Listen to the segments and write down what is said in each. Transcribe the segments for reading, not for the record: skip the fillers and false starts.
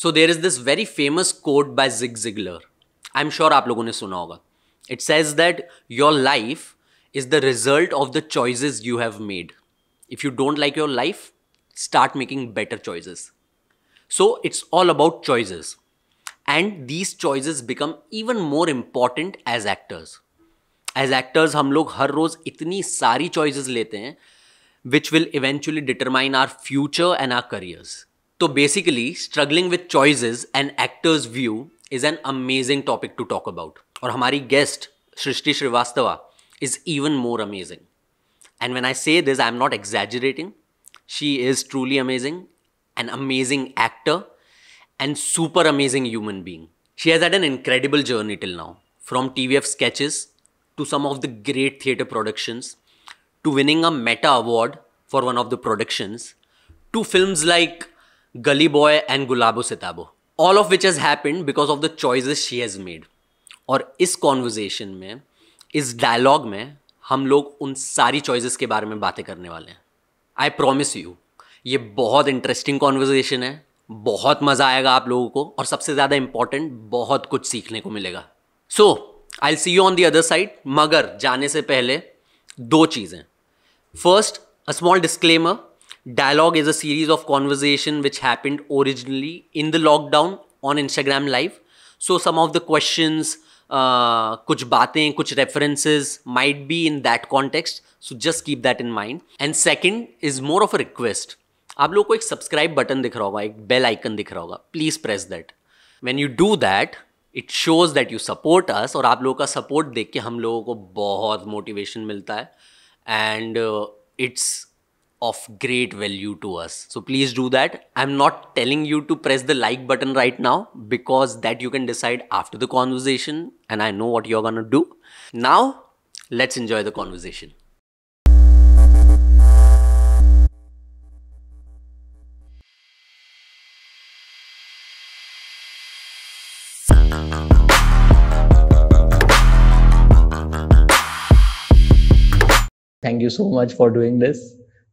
So there is this very famous quote by Zig Ziglar. I'm sure आप लोगों ने सुना होगा. It says that your life is the result of the choices you have made. If you don't like your life, start making better choices. So it's all about choices. And these choices become even more important as actors. As actors हम लोग हर रोज इतनी सारी choices लेते हैं which will eventually determine our future and our careers. So basically, struggling with choices and actors' view is an amazing topic to talk about. और हमारी guest, Shrishti Srivastava, is even more amazing. And when I say this, I'm not exaggerating. She is truly amazing, an amazing actor, and super amazing human being. She has had an incredible journey till now, from TVF sketches to some of the great theatre productions, to winning a Meta Award for one of the productions, to films like Gully Boy and Gulabo Sitabo, all of which has happened because of the choices she has made. और इस conversation में, इस dialogue में हम लोग उन सारी choices के बारे में बातें करने वाले हैं. आई प्रॉमिस यू ये बहुत इंटरेस्टिंग कॉन्वर्जेशन है, बहुत मज़ा आएगा आप लोगों को, और सबसे ज़्यादा इंपॉर्टेंट बहुत कुछ सीखने को मिलेगा. So I see you on the other side. मगर जाने से पहले दो चीज़ें. First, a small disclaimer. Dialogue is a series of conversation which happened originally in the lockdown on Instagram Live. So some of the questions, कुछ बातें, कुछ references might be in that context. So just keep that in mind. And second is more of a request. आप लोगों को एक subscribe button दिख रहा होगा, एक bell icon दिख रहा होगा. Please press that. When you do that, it shows that you support us. और आप लोगों का support देख के हम लोगों को बहुत motivation मिलता है. And it's of great value to us. So please do that. I'm not telling you to press the like button right now because that you can decide after the conversation and I know what you're gonna do. Now, let's enjoy the conversation. Thank you so much for doing this.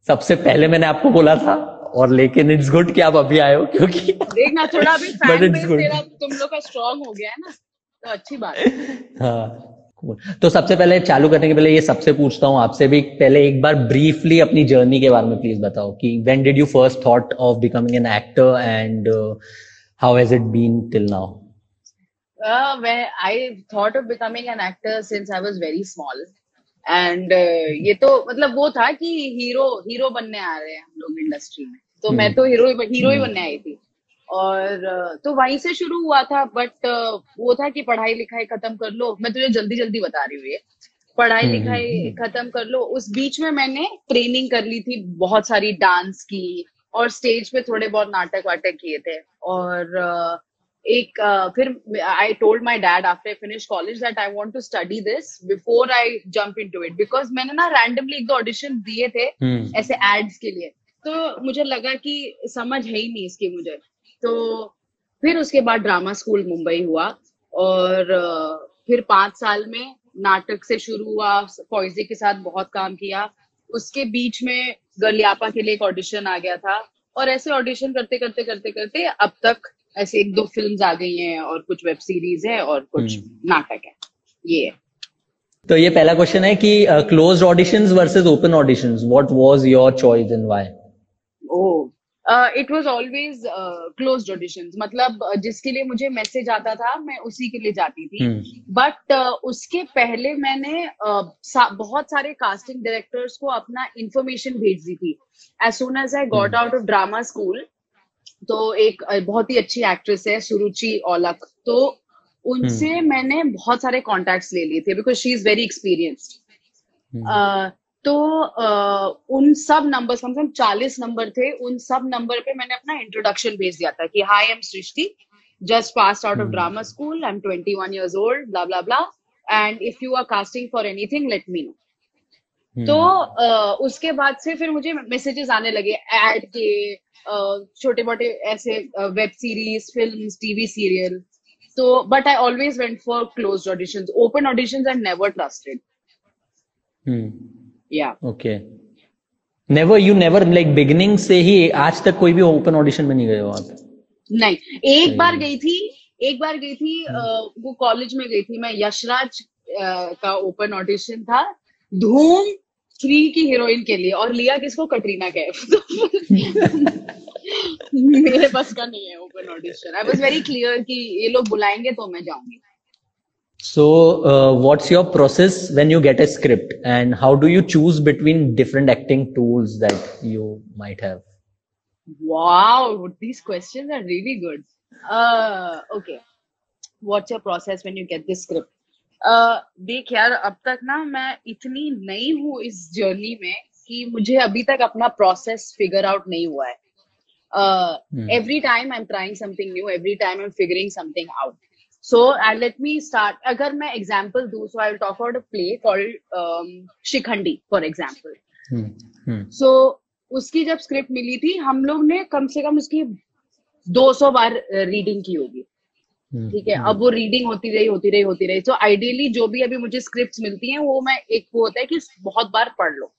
सबसे पहले मैंने आपको बोला था, और लेकिन it's good कि आप अभी आए हो, क्योंकि देखना थोड़ा अभी फैन बेस तेरा तुम लोग का स्ट्रांग हो गया है ना, तो अच्छी बात है. हाँ, तो सबसे पहले चालू करने के पहले ये सबसे पूछता हूँ आपसे भी, पहले एक बार ब्रीफली अपनी जर्नी के बारे में प्लीज बताओ कि when did you first thought of becoming an actor and how has it been till now? I thought of becoming an actor since I was very small. And ये तो मतलब वो था कि हीरो बनने आ रहे हैं हम लोग इंडस्ट्री में, तो मैं तो हीरो ही बनने आई थी. और तो वहीं से शुरू हुआ था. बट वो था कि पढ़ाई लिखाई खत्म कर लो. मैं तुझे जल्दी जल्दी बता रही हूँ, ये पढ़ाई लिखाई खत्म कर लो. उस बीच में मैंने ट्रेनिंग कर ली थी, बहुत सारी डांस की, और स्टेज पे थोड़े बहुत नाटक वाटक किए थे. और फिर I told my dad after I finished college that I want to study this before I jump into it, because मैंने ना randomly एक दो ऑडिशन दिए थे ऐसे एड्स के लिए, तो मुझे लगा कि समझ है ही नहीं इसकी मुझे. तो फिर उसके बाद ड्रामा स्कूल मुंबई हुआ, और फिर 5 साल में नाटक से शुरू हुआ. फौजी के साथ बहुत काम किया. उसके बीच में गलियापा के लिए एक ऑडिशन आ गया था, और ऐसे ऑडिशन करते करते करते करते अब तक ऐसे 1-2 फिल्म्स आ गई हैं, और कुछ वेब सीरीज है, और कुछ नाटक है. ये है. तो ये पहला क्वेश्चन है कि closed auditions versus open auditions, what was your choice and why? It was always closed auditions. मतलब जिसके लिए मुझे मैसेज आता था मैं उसी के लिए जाती थी. बट उसके पहले मैंने बहुत सारे कास्टिंग डायरेक्टर्स को अपना इंफॉर्मेशन भेज दी थी. As soon as I got out of drama school, तो एक बहुत ही अच्छी एक्ट्रेस है सुरुचि औलख, तो उनसे मैंने बहुत सारे कॉन्टैक्ट्स ले लिए थे because she is very experienced. तो उन सब नंबर, कम से कम 40 नंबर थे, उन सब नंबर पे मैंने अपना इंट्रोडक्शन भेज दिया था कि hi I am Srishti, just passed out of drama school, I am 21 years old, blah blah blah, and if you are casting for anything let me know. तो उसके बाद से फिर मुझे मैसेजेस आने लगे एड के, छोटे मोटे ऐसे web series, films, TV serial. तो but I always went for closed auditions. Open auditions I never trusted. Yeah okay. Never, you never like beginning से ही आज तक कोई भी ओपन ऑडिशन में नहीं गए हो आप? नहीं, एक बार सही है। गई थी, एक बार गई थी, वो कॉलेज में गई थी मैं, यशराज का ओपन ऑडिशन था धूम 3 की हीरोइन के लिए, और लिया किसको, कटरीना कैफ। तो मेरे बस का नहीं है open audition. I was very clear कि ये लोग बुलाएंगे तो मैं जाऊंगी। So, what's your process when you get a script, and how do you choose between different acting tools that you might have? Wow, these questions are really good. Okay. What's your process when you get this script? देख यार, अब तक ना मैं इतनी नई हूँ इस जर्नी में कि मुझे अभी तक अपना प्रोसेस फिगर आउट नहीं हुआ है। Every time I'm trying something new, every time I'm figuring something out. So let me start. अगर मैं example दूँ, so I'll talk about a play called Shikhandi, for example. Hmm. Hmm. So उसकी जब script मिली थी, हम लोग ने कम से कम उसकी 200 बार रीडिंग की होगी। Hmm. ठीक है, अब वो रीडिंग होती रही। तो आइडियली जो भी अभी मुझे स्क्रिप्ट्स मिलती हैं, वो मैं, एक वो होता है कि बहुत बार पढ़ लो।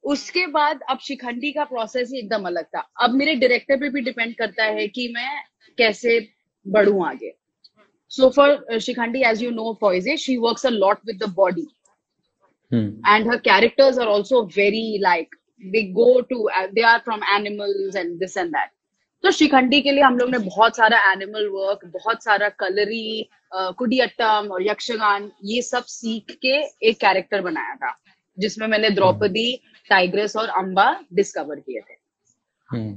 उसके बाद अब शिखंडी का प्रोसेस ही एकदम अलग था। अब मेरे डायरेक्टर पे भी डिपेंड करता है कि मैं कैसे बढ़ूं आगे। So for Shikhandi, as you know, फॉइजे, she works a lot with the body, Hmm. and her characters are also very like, they go to, they are from animals and this and that. तो शिखंडी के लिए हम लोग ने बहुत सारा animal work, बहुत सारा कलरी, कुडियट्टम और यक्षगान, ये सब सीख के एक कैरेक्टर बनाया था, जिसमें मैंने द्रौपदी, टाइग्रेस और अम्बा डिस्कवर किए थे। Hmm.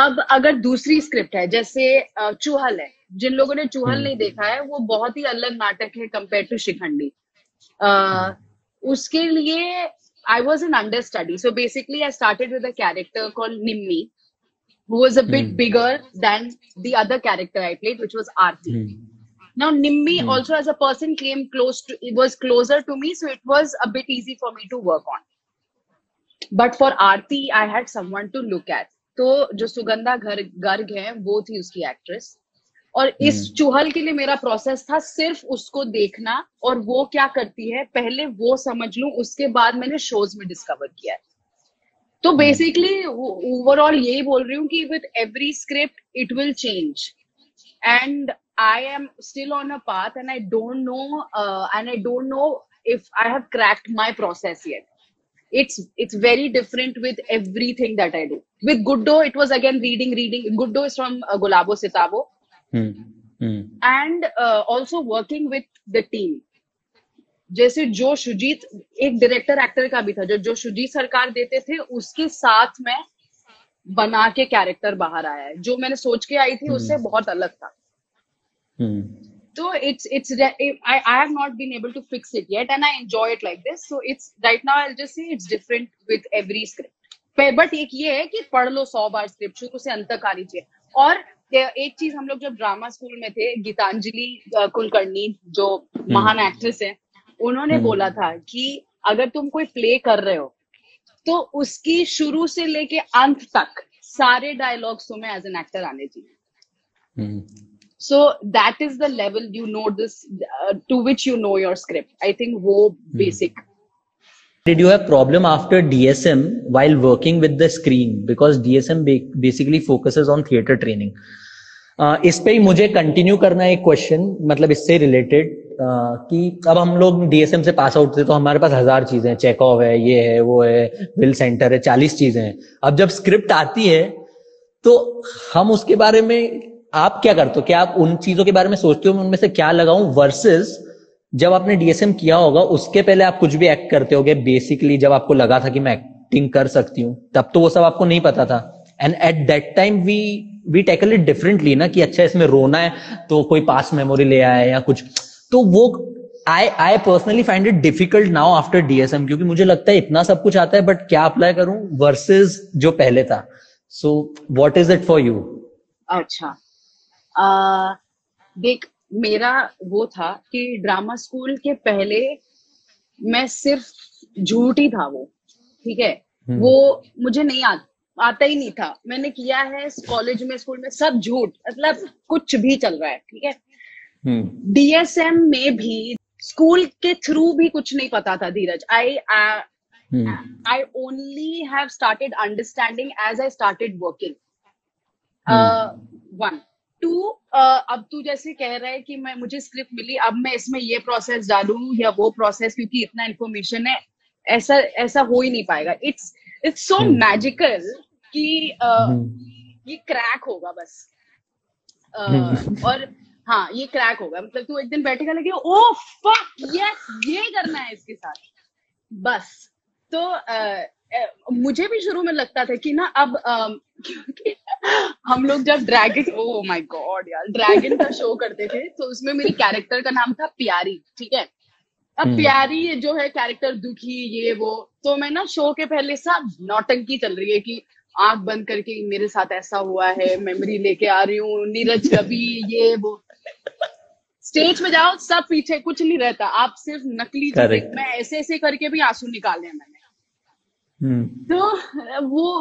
अब अगर दूसरी स्क्रिप्ट है, जैसे चूहल है, जिन लोगों ने चूहल नहीं देखा है, वो बहुत ही अलग नाटक है कंपेयर टू शिखंडी। उसके लिए I was an understudy. So basically, I started with a character called Nimmi, who was a bit bigger than the other character I played, which was Aarti. Now, Nimmi also as a person came close to, it was closer to me, so it was a bit easy for me to work on. But for Aarti, I had someone to look at. तो जो सुगंधा गर्ग है, वो थी उसकी actress. और इस चूहल के लिए मेरा प्रोसेस था सिर्फ उसको देखना और वो क्या करती है पहले वो समझ लूं, उसके बाद मैंने शोज में डिस्कवर किया है। तो बेसिकली ओवरऑल यही बोल रही हूँ कि with every script it will change, and I am still on a path, and I don't know if I have cracked my process yet. It's very different with everything that I do. With Guddo, it was again reading. Guddo is from Gulabo Sitabo. And also working with the team. जैसे जो शुजीत, एक director actor का भी था, जो शुजीत सरकार देते थे, उसके साथ में बना के कैरेक्टर बाहर आया है। जो मैंने सोच के आई थी उससे बहुत अलग था। So I have not been able to fix it yet, and I enjoy it like this. So it's right now, I'll just say it's different with every script. But एक ये है कि पढ़ लो 100 बार स्क्रिप्ट, शुरू से अंत तक आनी चाहिए। और एक चीज, हम लोग जब ड्रामा स्कूल में थे, गीतांजलि कुलकर्णी जो महान एक्ट्रेस है, उन्होंने बोला था कि अगर तुम कोई प्ले कर रहे हो तो उसकी शुरू से लेके अंत तक सारे डायलॉग्स तुम्हें एज एन एक्टर आने चाहिए। So that is the level you know this, to which you know your script. I think वो basic. Did you have problem after DSM while working with the screen? Because DSM basically focuses on theater training. इस पे ही मुझे continue करना है एक question, मतलब इससे related, कि अब हम लोग DSM से पास आउट थे तो हमारे पास 1000 चीजें हैं, चेकऑफ है, ये है, वो है, विल सेंटर है, 40 चीजें हैं। अब जब स्क्रिप्ट आती है तो हम उसके बारे में, आप क्या करते हो? क्या आप उन चीजों के बारे में सोचते हो उनमें से क्या लगाऊं, वर्सेस जब आपने DSM किया होगा उसके पहले आप कुछ भी एक्ट करते होगे, बेसिकली जब आपको लगा था कि मैं एक्टिंग कर सकती हूँ, तब तो वो सब आपको नहीं पता था। And at that time we tackle it differently ना, कि अच्छा इसमें रोना है तो कोई पास मेमोरी ले आया या कुछ। तो वो I personally find it difficult now after DSM, क्योंकि मुझे लगता है इतना सब कुछ आता है बट क्या अप्लाई करूं वर्सेस जो पहले था। So what is it for you? अच्छा, देख, मेरा वो था कि ड्रामा स्कूल के पहले मैं सिर्फ झूठ ही था वो, ठीक है, वो मुझे नहीं आता ही नहीं था। मैंने किया है कॉलेज में, स्कूल में, सब झूठ, मतलब कुछ भी चल रहा है, ठीक है। DSM में भी स्कूल के थ्रू भी कुछ नहीं पता था, धीरज। I only have started understanding as I started working. One two, अब तू जैसे कह रहा है कि मैं मुझे स्क्रिप्ट मिली, अब मैं इसमें ये प्रोसेस डालूं या वो प्रोसेस, क्योंकि इतना इन्फॉर्मेशन है, ऐसा ऐसा हो ही नहीं पाएगा. इट्स सो मैजिकल कि ये क्रैक होगा बस. और हाँ, ये क्रैक होगा. मतलब तू एक दिन बैठेगा, लगे ओ फक यस, ये करना है इसके साथ बस. तो मुझे भी शुरू में लगता था कि ना अब क्योंकि हम लोग जब ड्रैगन, ओ माय गॉड यार, ड्रैगन का शो करते थे, तो उसमें मेरी कैरेक्टर का नाम था प्यारी. ठीक है, अब प्यारी जो है कैरेक्टर, दुखी ये वो, तो मैं ना शो के पहले सब नौटंकी चल रही है कि आंख बंद करके मेरे साथ ऐसा हुआ है, मेमोरी लेके आ रही हूँ, नीरज कभी ये वो. स्टेज पे जाओ, सब पीछे, कुछ नहीं रहता, आप सिर्फ नकली चीजें. मैं ऐसे ऐसे करके भी आंसू निकाले हैं मैंने. तो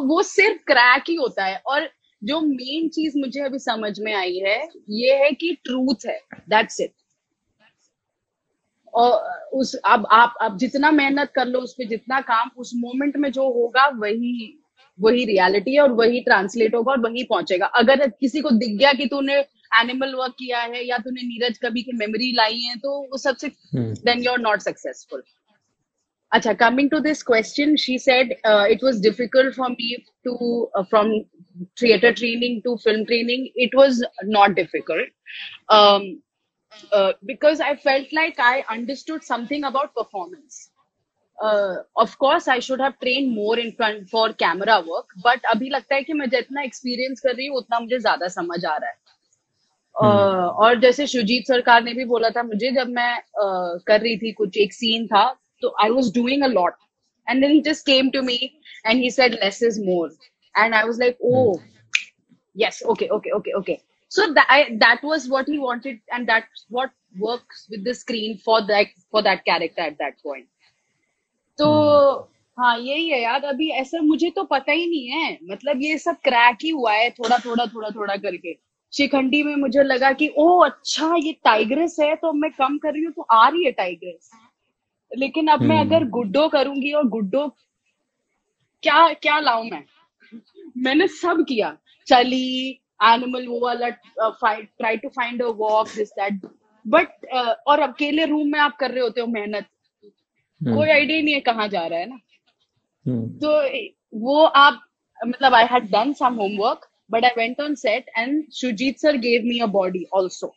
वो सिर्फ क्रैक ही होता है. और जो मेन चीज मुझे अभी समझ में आई है, ये है कि ट्रूथ है, दैट्स इट. और उस अब जितना मेहनत कर लो, उस पे जितना काम, उस मोमेंट में जो होगा वही रियलिटी है, और वही ट्रांसलेट होगा और वही पहुंचेगा. अगर किसी को दिख गया कि तूने एनिमल वर्क किया है या तूने नीरज कभी की मेमोरी लाई है, तो वो सबसे, then you are not successful. अच्छा, coming to this question, she said it was difficult for me to from theater training to film training. It was not difficult. Because I felt like I understood something about performance. Of course, I should have trained more in front for camera work, but अभी लगता है कि मैं जितना experience कर रही हूँ, उतना मुझे ज्यादा समझ आ रहा है. और जैसे शुजीत सरकार ने भी बोला था मुझे, जब मैं कर रही थी, कुछ एक सीन था, तो I was doing a lot, and then he just came to me and he said less is more, and I was like, oh yes, okay. So that was what he wanted, and that's what works with the screen for that character at that point. तो हाँ, यही है यार. अभी ऐसा मुझे तो पता ही नहीं है, मतलब ये सब क्रैक ही हुआ है थोड़ा थोड़ा करके. शिखंडी में मुझे लगा कि ओ अच्छा, ये टाइग्रेस है, तो मैं कम कर रही हूँ तो आ रही है टाइग्रेस. लेकिन अब मैं अगर गुड्डो करूंगी, और गुड्डो क्या क्या लाऊं मैंने सब किया, चली, एनिमल, वो वाला, try to find a walk, this that, but और अकेले रूम में आप कर रहे होते हो मेहनत, कोई आइडिया नहीं है कहाँ जा रहा है ना. तो वो आप, मतलब I had done some homework, but I went on set and Sujit sir gave me a body also.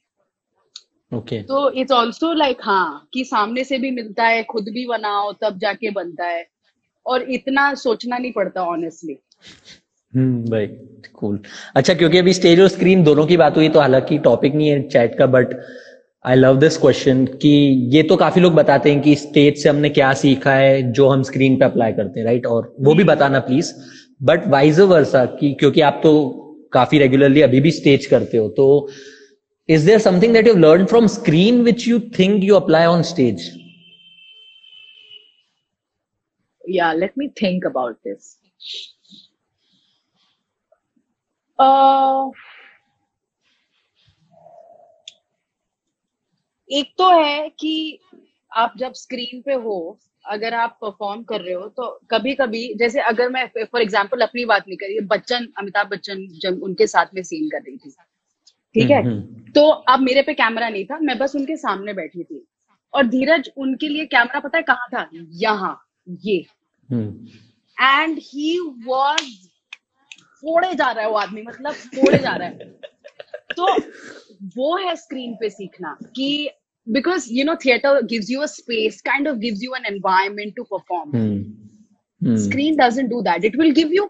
Okay. तो इट्स ऑल्सो लाइक, हाँ, कि सामने से भी मिलता है, खुद भी बनाओ, तब जाके बनता है, और इतना सोचना नहीं पड़ता ऑनेस्टली. भाई कूल. अच्छा, क्योंकि अभी स्टेज और स्क्रीन दोनों की बात हुई, तो हालांकि टॉपिक नहीं है चैट का, but I love this question कि ये तो काफी लोग बताते हैं कि स्टेज से हमने क्या सीखा है जो हम स्क्रीन पे अप्लाई करते हैं, राइट? और वो भी बताना प्लीज. बट वाइज वर्सा, कि क्योंकि आप तो काफी रेगुलरली अभी भी स्टेज करते हो, तो is there something that you've learned from screen which you think you apply on stage? Yeah, let me think about this. एक तो है कि आप जब स्क्रीन पे हो, अगर आप परफॉर्म कर रहे हो, तो कभी कभी, जैसे अगर मैं फॉर एग्जांपल अपनी बात नहीं करी, अमिताभ बच्चन जब उनके साथ में सीन कर रही थी, ठीक है, तो अब मेरे पे कैमरा नहीं था, मैं बस उनके सामने बैठी थी, और धीरज, उनके लिए कैमरा पता है कहाँ था? यहाँ, ये. एंड ही वाज फोड़े जा रहा है, वो आदमी, मतलब फोड़े जा रहा है. तो वो है स्क्रीन पे सीखना, कि because you know theatre gives you a space, kind of gives you an environment to perform. Screen doesn't do that. It will give you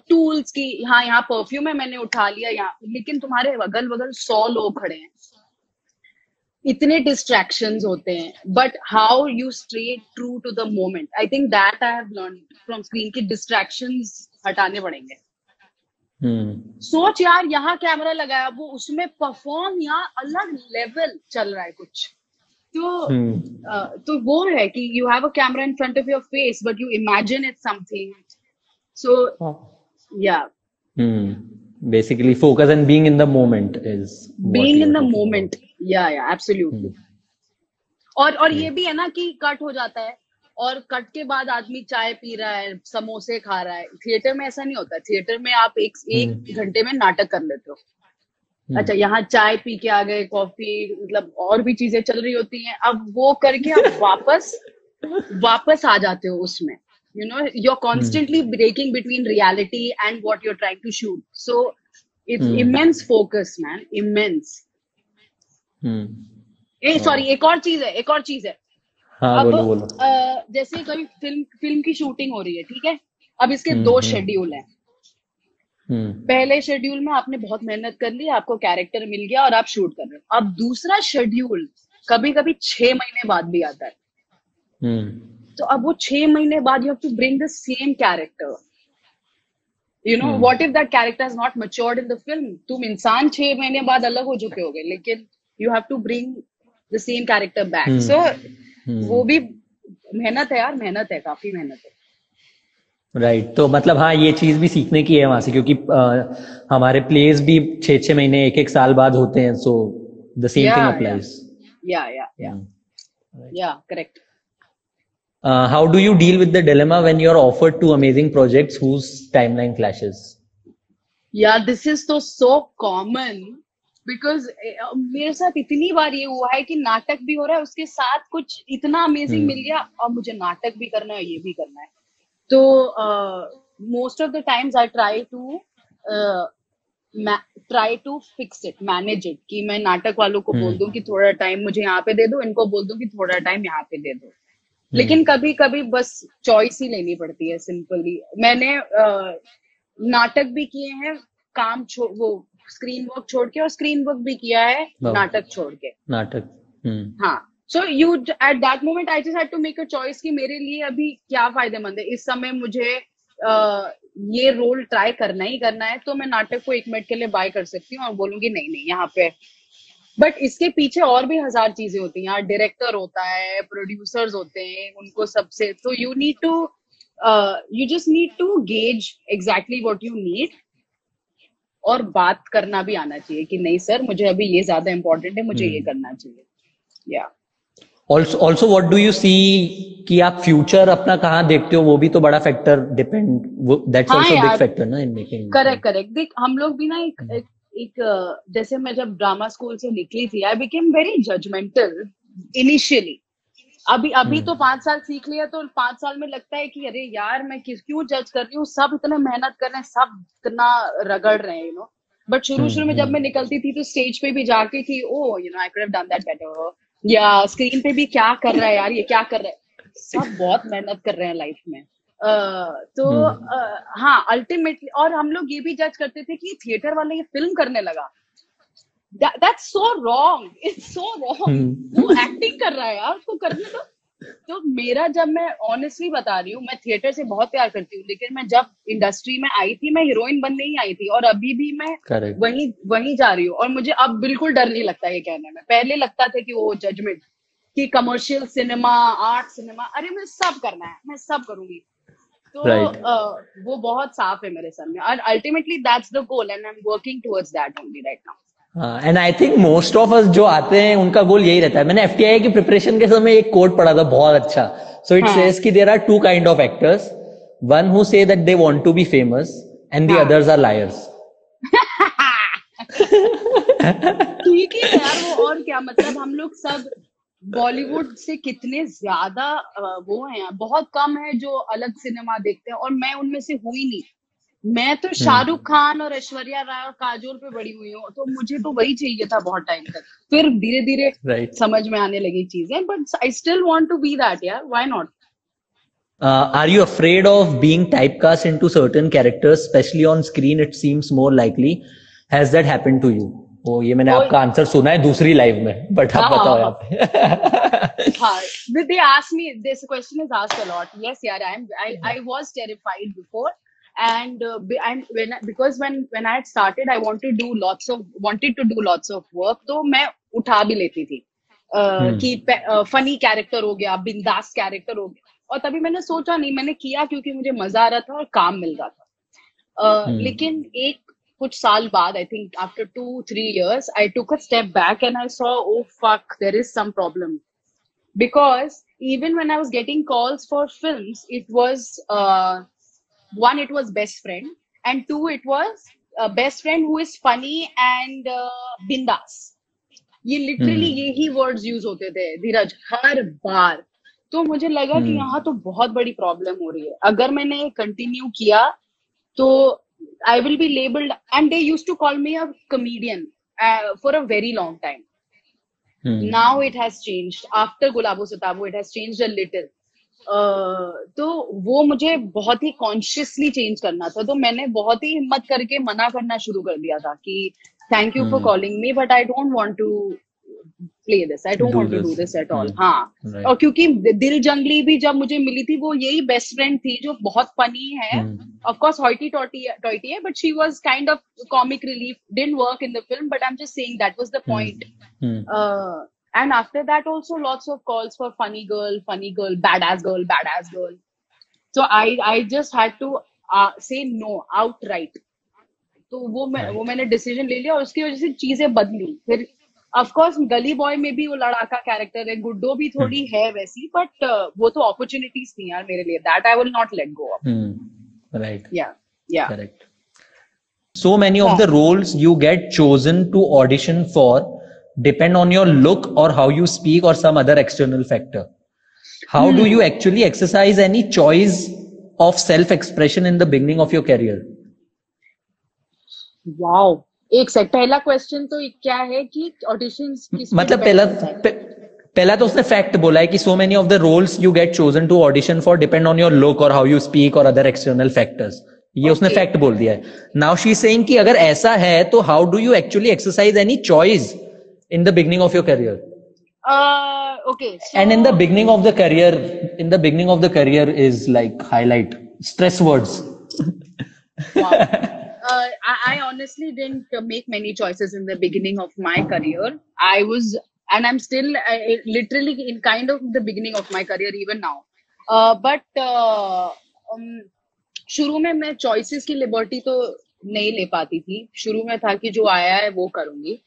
tools की, हाँ यहाँ परफ्यूम है, मैंने उठा लिया यहाँ, लेकिन तुम्हारे अगल बगल 100 लोग खड़े हैं, इतने डिस्ट्रैक्शंस होते हैं. But how you stay true to the moment, I think that I have learn from screen, की डिस्ट्रैक्शंस हटाने पड़ेंगे. सोच यार, यहाँ कैमरा लगाया, वो उसमें परफॉर्म, यहाँ अलग लेवल चल रहा है कुछ. तो वो है कि you have a camera in front of your face, but you imagine it something. So, yeah. Basically, focus and being in the moment is being in the moment. Yeah, absolutely. और ये भी है ना कि कट हो जाता है, और कट के बाद आदमी चाय पी रहा है, समोसे खा रहा है। थिएटर में ऐसा नहीं होता। थिएटर में आप एक घंटे में नाटक कर लेते हो। अच्छा, यहाँ चाय पी के आ गए, कॉफी, मतलब और भी चीजें चल रही होती हैं। अब वो करके आप वापस आ जाते हो उसमें। You know, you are constantly breaking between reality and what you are trying to shoot. So it's immense focus man, immense. Sorry, एक और चीज है। हाँ, अब बोलो बोलो। जैसे कभी फिल्म की शूटिंग हो रही है, ठीक है। अब इसके दो शेड्यूल हैं। पहले शेड्यूल में आपने बहुत मेहनत कर ली, आपको कैरेक्टर मिल गया और आप शूट कर रहे हो। अब दूसरा शेड्यूल कभी कभी 6 महीने बाद भी आता है। तो अब वो 6 महीने बाद you have to bring the same character. You know, what if that character is not matured in the film? तुम इंसान 6 महीने बाद अलग हो चुके होगे, लेकिन you have to bring the same character back. So वो भी मेहनत है यार, मेहनत है, काफी मेहनत है। राइट। तो मतलब हाँ, ये चीज भी सीखने की है वहां से, क्योंकि हमारे प्लेस भी 6-6 महीने 1-1 साल बाद होते हैं। So the same thing applies. या correct. How do you deal with the dilemma when you're offered two amazing projects whose timeline clashes? Yeah, this is so common because मेरे साथ इतनी बार ये हुआ है कि नाटक भी हो रहा है, उसके साथ कुछ इतना अमेजिंग मिल गया और मुझे नाटक भी करना है, ये भी करना है। तो most of the times I try to fix it, manage it, कि मैं नाटक वालों को बोल दूं कि थोड़ा टाइम मुझे यहाँ पे दे दो, इनको बोल दूं कि थोड़ा टाइम यहाँ पे दे दो। लेकिन कभी कभी बस चॉइस ही लेनी पड़ती है, सिंपली। मैंने नाटक भी किए हैं, वो स्क्रीन वर्क छोड़ के, और स्क्रीन वर्क भी किया है नाटक छोड़ के। नाटक। हाँ। So you at that moment I just had to make a choice कि मेरे लिए अभी क्या फायदेमंद है। इस समय मुझे ये रोल ट्राई करना ही करना है, तो मैं नाटक को 1 मिनट के लिए बाय कर सकती हूँ और बोलूंगी नहीं नहीं यहाँ पे। बट इसके पीछे और भी 1000 चीजें होती हैं यार। डायरेक्टर होता है, प्रोड्यूसर्स होते हैं, उनको सबसे, तो you just need to gauge exactly what you need, और बात करना भी आना चाहिए कि नहीं सर, मुझे अभी ये ज्यादा इंपॉर्टेंट है, मुझे ये करना चाहिए। या also what do you see, कि आप फ्यूचर अपना कहाँ देखते हो, वो भी तो बड़ा factor depend, that's also big factor ना इन मेकिंग। करेक्ट। देख, हम लोग भी ना एक जैसे मैं जब ड्रामा स्कूल से निकली थी, I became very judgmental initially. अभी तो 5 साल सीख लिया, तो 5 साल में लगता है कि अरे यार मैं क्यों जज कर रही हूँ, सब इतना मेहनत कर रहे हैं, सब इतना रगड़ रहे हैं, यू नो। बट शुरू में जब मैं निकलती थी तो स्टेज पे भी जाके कि oh you know I could have done that better, या स्क्रीन पे भी क्या कर रहा है यार, ये क्या कर रहा है, सब बहुत मेहनत कर रहे हैं लाइफ में। हाँ, अल्टीमेटली। और हम लोग ये भी जज करते थे कि थिएटर वाला ये फिल्म करने लगा, that's so wrong, it's so wrong। वो एक्टिंग कर रहा है यार, उसको करने दो। तो मेरा, जब मैं ऑनेस्टली बता रही हूँ, मैं थिएटर से बहुत प्यार करती हूँ, लेकिन मैं जब इंडस्ट्री में आई थी, मैं हीरोइन बनने ही आई थी, और अभी भी मैं वहीं जा रही हूँ। और मुझे अब बिल्कुल डर नहीं लगता ये कहने में। पहले लगता था कि वो जजमेंट, कि कमर्शियल सिनेमा, आर्ट सिनेमा, अरे मैं सब करना है, मैं सब करूंगी। तो वो बहुत साफ है मेरे सर में, और ultimately that's the goal, and I am working towards that only right now. And I think most of us जो आते हैं उनका गोल यही रहता है। मैंने एफटीआई की प्रिपरेशन के समय एक कोट पढ़ा था बहुत अच्छा। सो इट सेज कि there are 2 kind of actors, one who say that they want to be famous and the others are liars. ठीक है यार, वो और क्या, मतलब हम लोग सब बॉलीवुड से कितने ज्यादा वो हैं, बहुत कम है जो अलग सिनेमा देखते हैं, और मैं उनमें से हुई नहीं। मैं तो शाहरुख खान और ऐश्वर्या राय और काजोल पे बड़ी हुई हूँ, तो मुझे तो वही चाहिए था बहुत टाइम तक। फिर धीरे धीरे समझ में आने लगी चीजें, but I still want to be that यार, why not. Are you afraid of being typecast into certain characters, especially on screen? It seems more likely. Has that happened to you? Oh, ये मैंने आपका answer सुना है दूसरी live में, but आप बताओ यहाँ पे। हाँ, they ask me, this question is asked a lot. Yes, यार, I was terrified before. And because when I had started, I wanted to do lots of work, तो मैं उठा भी लेती थी कि फनी कैरेक्टर हो गया, बिंदास कैरेक्टर हो गया, और तभी मैंने सोचा नहीं, मैंने किया क्योंकि मुझे मजा आ रहा था और काम मिल रहा था। लेकिन कुछ साल बाद, I think after 2-3 years, I took a step back and I saw, oh fuck, there is some problem, because even when I was getting calls for films, it was one, it was best friend, and two, it was best friend who is funny and bindas. ये literally हम्म यही words use होते थे धीरज, हर बार. तो मुझे लगा कि यहाँ तो बहुत बड़ी प्रॉब्लम हो रही है. अगर मैंने कंटिन्यू किया तो I will be labelled, and they used to call me a comedian for a very long time. Now it has changed. After Gulabo Sitabo, it has changed a little. तो वो मुझे बहुत ही कॉन्शियसली चेंज करना था. तो मैंने बहुत ही हिम्मत करके मना करना शुरू कर दिया था कि thank you for calling me, but I don't want to play this, I don't want to do this at all. हाँ. right. और क्योंकि दिल जंगली भी जब मुझे मिली थी, वो यही बेस्ट फ्रेंड थी जो बहुत फनी है. ऑफ कोर्स हॉइटी टॉइटी है, but she was kind of comic relief. Didn't work in the film, but I am just saying that was the point. And after that also lots of calls for funny girl, badass girl. So I just had to say no outright. तो वो मैंने decision ले लिया और उसकी वजह से चीजें बदली. फिर ऑफ कोर्स गली बॉय में भी वो लड़ाका कैरेक्टर है, गुड्डो भी थोड़ी है वैसी, बट वो तो अपॉर्चुनिटीज थी यार मेरे लिए. That I will not let go of. right या correct. So many of the roles you get chosen to audition for depend on your look or how you speak or some other external factor. How do you actually exercise any choice of self-expression in the beginning of your career? Wow, एक second. पहला question तो क्या है कि auditions किस पे मतलब depend करता है? पहला तो उसने फैक्ट बोला है कि so many of the roles you get chosen to audition for depend on your look or how you speak or other external factors. ये उसने फैक्ट बोल दिया है. Now she is saying कि अगर ऐसा है तो how do you actually exercise any choice in the beginning of your career? Okay. So, and in the beginning of the career is like highlight stress words. wow. I honestly didn't make many choices in the beginning of my career. I was, and I'm still literally in kind of the beginning of my career even now. But शुरू में मैं choices की liberty तो नहीं ले पाती थी. शुरू में था कि जो आया है वो करूंगी.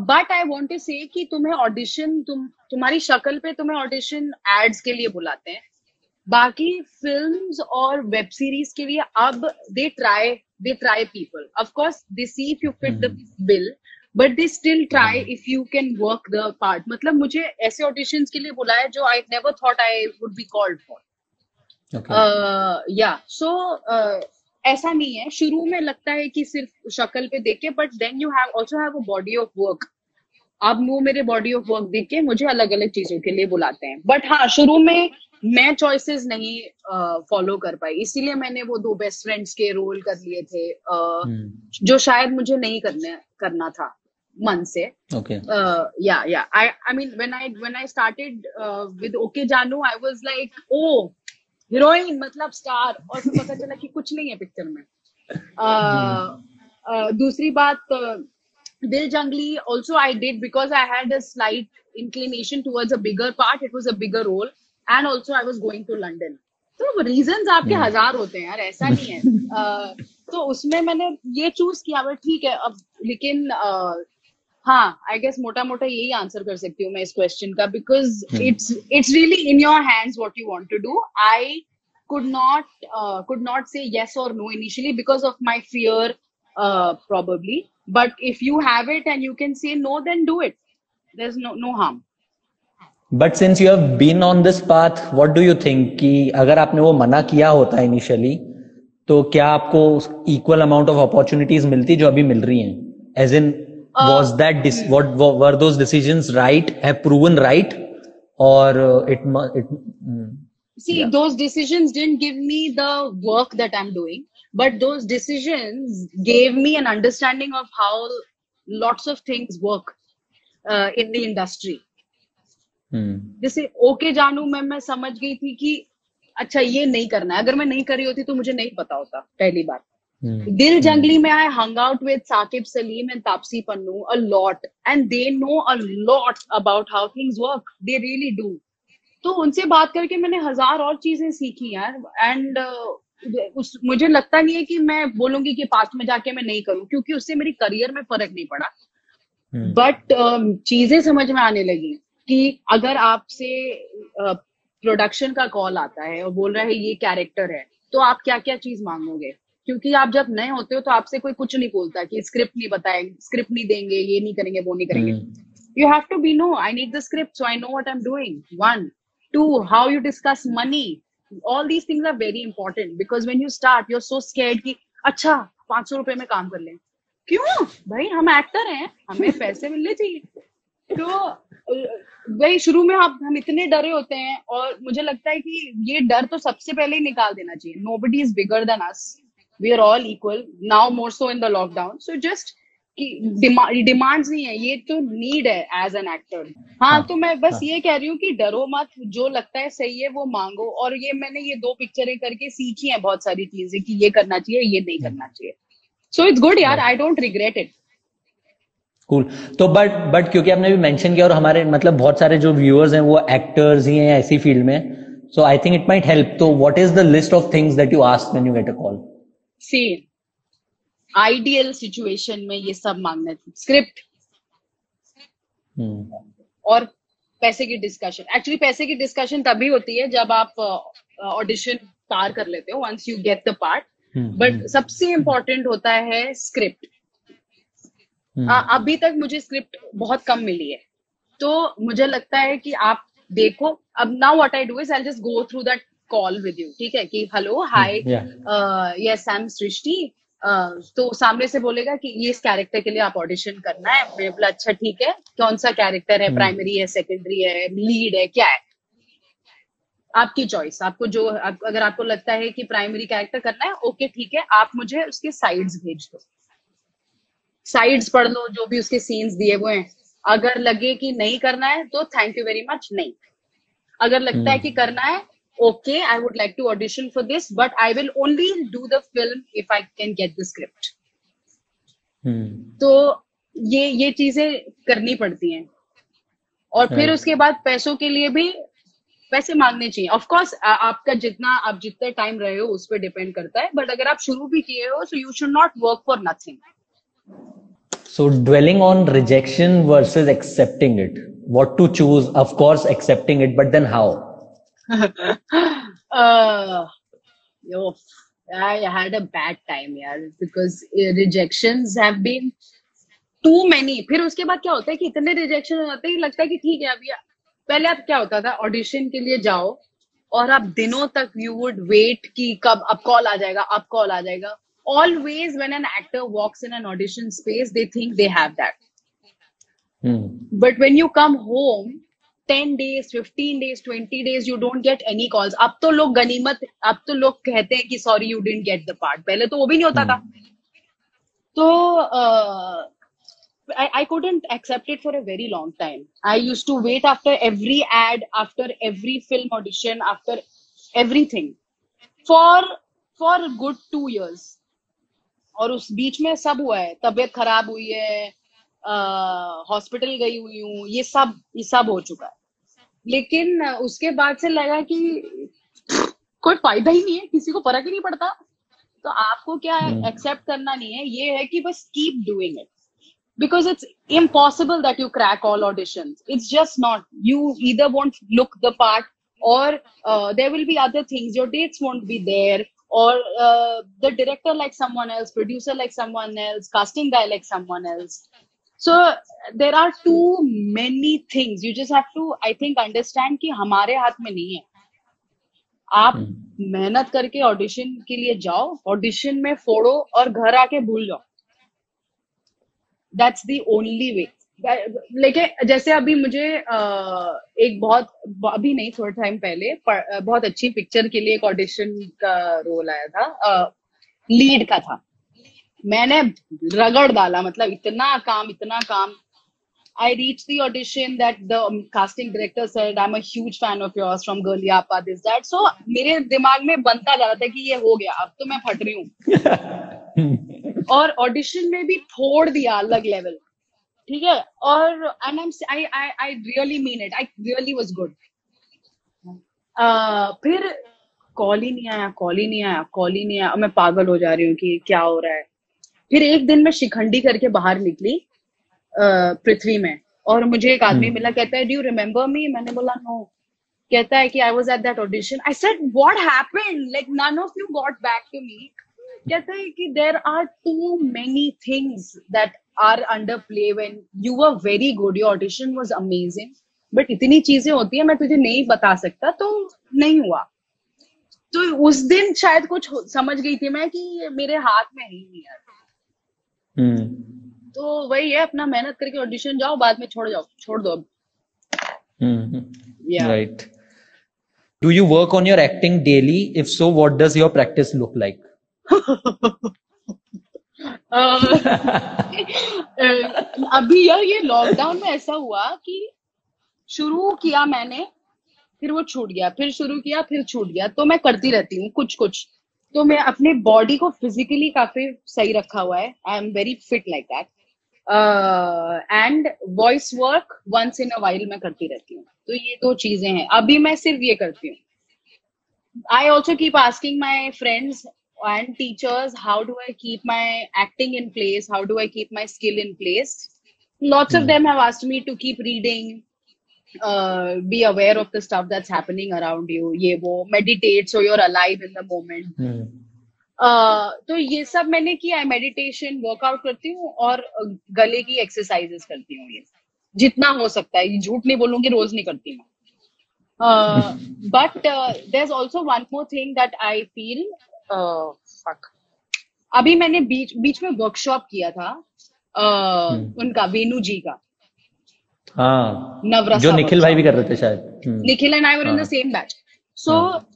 बट आई वॉन्ट टू से कि तुम्हें ऑडिशन, तुम्हारी शक्ल पे तुम्हें ऑडिशन एड्स के लिए बुलाते हैं. बाकी फिल्म्स और वेब सीरीज के लिए अब they try people. Of course they see if you fit the bill, but they still try if you can work the part. मतलब मुझे ऐसे ऑडिशंस के लिए बुलाया जो I never thought I would be called for. या सो ऐसा नहीं है. शुरू में लगता है कि सिर्फ शक्ल पे देख के, but then you have also have a body of work. अब वो मेरे बॉडी ऑफ वर्क देख के मुझे अलग अलग चीजों के लिए बुलाते हैं. बट हाँ, शुरू में मैं चॉइसेस नहीं फॉलो कर पाई, इसीलिए मैंने वो 2 बेस्ट फ्रेंड्स के रोल कर लिए थे जो शायद मुझे नहीं करना था मन से. या I mean when I started with okay Jaanu, I was like oh heroine मतलब स्टार, और फिर पता चला कि कुछ नहीं है पिक्चर में. दूसरी बात, दिल जंगली also I did because I had a slight inclination towards a bigger part. It was a bigger role, and also I was going to London. तो reasons आपके हजार होते हैं यार, ऐसा नहीं है. तो उसमें मैंने ये चूज किया. बट ठीक है अब, लेकिन हाँ, आई गेस मोटा मोटा यही आंसर कर सकती हूँ मैं इस क्वेश्चन का, because it's really in your hands what you want to do. I could not say yes or no initially because of my fear, probably. But if you have it and you can say no, then do it. There's no harm. But since you have been on this path, what do you think कि अगर आपने वो मना किया होता initially, तो क्या आपको equal amount of opportunities मिलती जो अभी मिल रही हैं? As in, was that what were those decisions right? Have proven right, or See, those decisions didn't give me the work that I'm doing, but those decisions gave me an understanding of how lots of things work in the industry. जैसे okay जानू में मैं समझ गई थी कि अच्छा ये नहीं करना है. अगर मैं नहीं करी होती तो मुझे नहीं पता होता पहली बार. दिल जंगली में I hung out with Saqib Salim and Taapsee Pannu a lot, and they know a lot about how things work. They really do. तो उनसे बात करके मैंने हजार और चीजें सीखी यार. एंड मुझे लगता नहीं है कि मैं बोलूंगी कि पास्ट में जाके मैं नहीं करूं, क्योंकि उससे मेरी करियर में फर्क नहीं पड़ा. बट चीजें समझ में आने लगी. कि अगर आपसे प्रोडक्शन का कॉल आता है और बोल रहा है ये कैरेक्टर है, तो आप क्या क्या चीज मांगोगे? क्योंकि आप जब नए होते हो तो आपसे कोई कुछ नहीं बोलता कि स्क्रिप्ट नहीं बताएंगे, स्क्रिप्ट नहीं देंगे, ये नहीं करेंगे, वो नहीं करेंगे. हम्म. You have to be no, I need the script so I know what I'm doing. One. Two, how you discuss money. All these things are very important because when you start, you're so scared कि अच्छा 500 रुपए में काम कर लें. क्यों भाई, हम एक्टर हैं, हमें पैसे मिलने चाहिए. तो भाई शुरू में हम इतने डरे होते हैं, और मुझे लगता है कि ये डर तो सबसे पहले ही निकाल देना चाहिए. Nobody is bigger than us. We are all equal. Now more so in the lockdown. So just demands नहीं है, ये तो नीड है एज एन एक्टर. हाँ, तो मैं बस ये कह रही हूँ कि डरो मत, जो लगता है सही है वो मांगो. और ये मैंने ये 2 पिक्चरें करके सीखी है बहुत सारी चीजें कि ये करना चाहिए, ये नहीं करना चाहिए. सो इट्स गुड यार, I don't regret it. Cool. तो बट क्योंकि आपने भी मेंशन किया और हमारे मतलब बहुत सारे जो व्यूअर्स हैं वो एक्टर्स ही हैं ऐसी फील्ड में, so I think it might help. तो what is the list of things that you ask when you get a call? See, ideal situation में ये सब मांगना चाहिए. स्क्रिप्ट और पैसे की डिस्कशन. एक्चुअली पैसे की डिस्कशन तभी होती है जब आप ऑडिशन पार कर लेते हो, once you get the part. But सबसे इम्पोर्टेंट होता है स्क्रिप्ट. अभी तक मुझे स्क्रिप्ट बहुत कम मिली है, तो मुझे लगता है कि आप देखो. अब now what I do is I just go through that call with you. ठीक है कि hello, hi, yes I am Srishti. तो सामने से बोलेगा कि ये इस कैरेक्टर के लिए आप ऑडिशन करना है. मैं बोला अच्छा ठीक है, कौन सा कैरेक्टर है, प्राइमरी है, सेकेंडरी है, लीड है, क्या है? आपकी चॉइस. आपको जो अगर आपको लगता है कि प्राइमरी कैरेक्टर करना है, ओके ठीक है, आप मुझे उसके साइड्स भेज दो, साइड्स पढ़ लो, जो भी उसके सीन्स दिए हुए हैं. अगर लगे कि नहीं करना है तो थैंक यू वेरी मच, नहीं. अगर लगता है कि करना है, okay, I would like to audition for this, but I will only do the film if I can get the script. तो ये चीजें करनी पड़ती हैं. और फिर उसके बाद पैसों के लिए भी पैसे मांगने चाहिए. ऑफ कोर्स आपका आप जितना टाइम रहे हो उस पर डिपेंड करता है, बट अगर आप शुरू भी किए हो, so you should not work for nothing. So dwelling on rejection versus accepting it, what to choose? Of course accepting it, but then how? I had a bad time यार, because rejections have been too many. फिर उसके बाद क्या होता है कि इतने rejection हो जाते हैं, लगता है कि ठीक है अभी. पहले आप क्या होता था, ऑडिशन के लिए जाओ और आप दिनों तक यू वुड वेट कि कब अब कॉल आ जाएगा, अब कॉल आ जाएगा. Always when an actor walks in an audition space, they think they have that. But when you come home, 10 days, 15 days, 20 days, you don't get any calls. अब तो लोग गनीमत, अब तो लोग कहते हैं कि sorry you didn't get the part. पहले तो वो भी नहीं होता था. तो I couldn't accept it for a very long time. I used to wait after every ad, after every film audition, after everything for a good 2 years. और उस बीच में सब हुआ है, तबीयत खराब हुई है, हॉस्पिटल गई हुई हूँ, ये सब हो चुका है. लेकिन उसके बाद से लगा कि कोई फायदा ही नहीं है, किसी को फर्क ही नहीं पड़ता. तो आपको क्या एक्सेप्ट करना नहीं है, ये है कि बस keep doing it, because it's impossible that you crack all auditions. It's just not. You either won't look the part, or there will be other things. Your dates won't be there, or the director likes someone else, producer likes someone else, casting guy likes someone else. So there are too many things. You just have to, I think, understand कि हमारे हाथ में नहीं है. आप मेहनत करके audition के लिए जाओ, ऑडिशन में फोड़ो और घर आके भूल जाओ. That's the only way. लेकिन जैसे अभी मुझे एक बहुत, अभी नहीं, थोड़ा टाइम पहले बहुत अच्छी पिक्चर के लिए एक ऑडिशन का रोल आया था, लीड का था. मैंने रगड़ डाला, मतलब इतना काम. I reached the audition that the casting director said, I'm a huge fan of yours from Girl Yappa, this, that. So मेरे दिमाग में बनता जा रहा था कि ये हो गया, अब तो मैं फट रही हूँ. और ऑडिशन में भी फोड़ दिया अलग लेवल, ठीक है. और I really mean it. I really was good. फिर कॉल ही नहीं आया. मैं पागल हो जा रही हूँ कि क्या हो रहा है. फिर एक दिन मैं शिखंडी करके बाहर निकली पृथ्वी में, और मुझे एक आदमी हम्म मिला, कहता है डू यू रिमेम्बर मी? मैंने बोला नो। कहता है कि I was at that audition. I said what happened, like none of you got back to me. कहता है कि there are too many things that are under play when you were very good, your audition was amazing, but इतनी चीजें होती है मैं तुझे नहीं बता सकता, तो नहीं हुआ। तो उस दिन शायद कुछ समझ गई थी मैं कि ये मेरे हाथ में है ही नहीं यार। हम्म तो वही है, अपना मेहनत करके ऑडिशन जाओ, बाद में छोड़ दो अब। या right. Do you work on your acting daily? If so, what does your practice look like? अभी यार ये लॉकडाउन में ऐसा हुआ कि शुरू किया मैंने, फिर वो छूट गया, फिर शुरू किया, फिर छूट गया, तो मैं करती रहती हूँ कुछ कुछ। तो मैं अपने बॉडी को फिजिकली काफी सही रखा हुआ है, I am very fit like that. And voice work once in a while मैं करती रहती हूँ। तो ये दो चीजें हैं, अभी मैं सिर्फ ये करती हूँ। I also keep asking my friends and teachers, how do I keep my acting in place? How do I keep my skill in place? Lots of them have asked me to keep reading, be aware of the stuff that's happening around you, ये वो, meditate so you're alive in the moment. तो ये सब मैंने किया है, meditation, workout करती हूँ और गले की एक्सरसाइजेस करती हूँ, ये जितना हो सकता है, झूठ नहीं बोलूंगी, रोज नहीं करती मैं। But there's also one more thing that I feel, fuck. अभी मैंने बीच में वर्कशॉप किया था उनका, वेणु जी का, हाँ, नवरसा जो निखिल भाई भी workshop. कर रहे थे शायद। Nikhil and I were in the हाँ same batch, so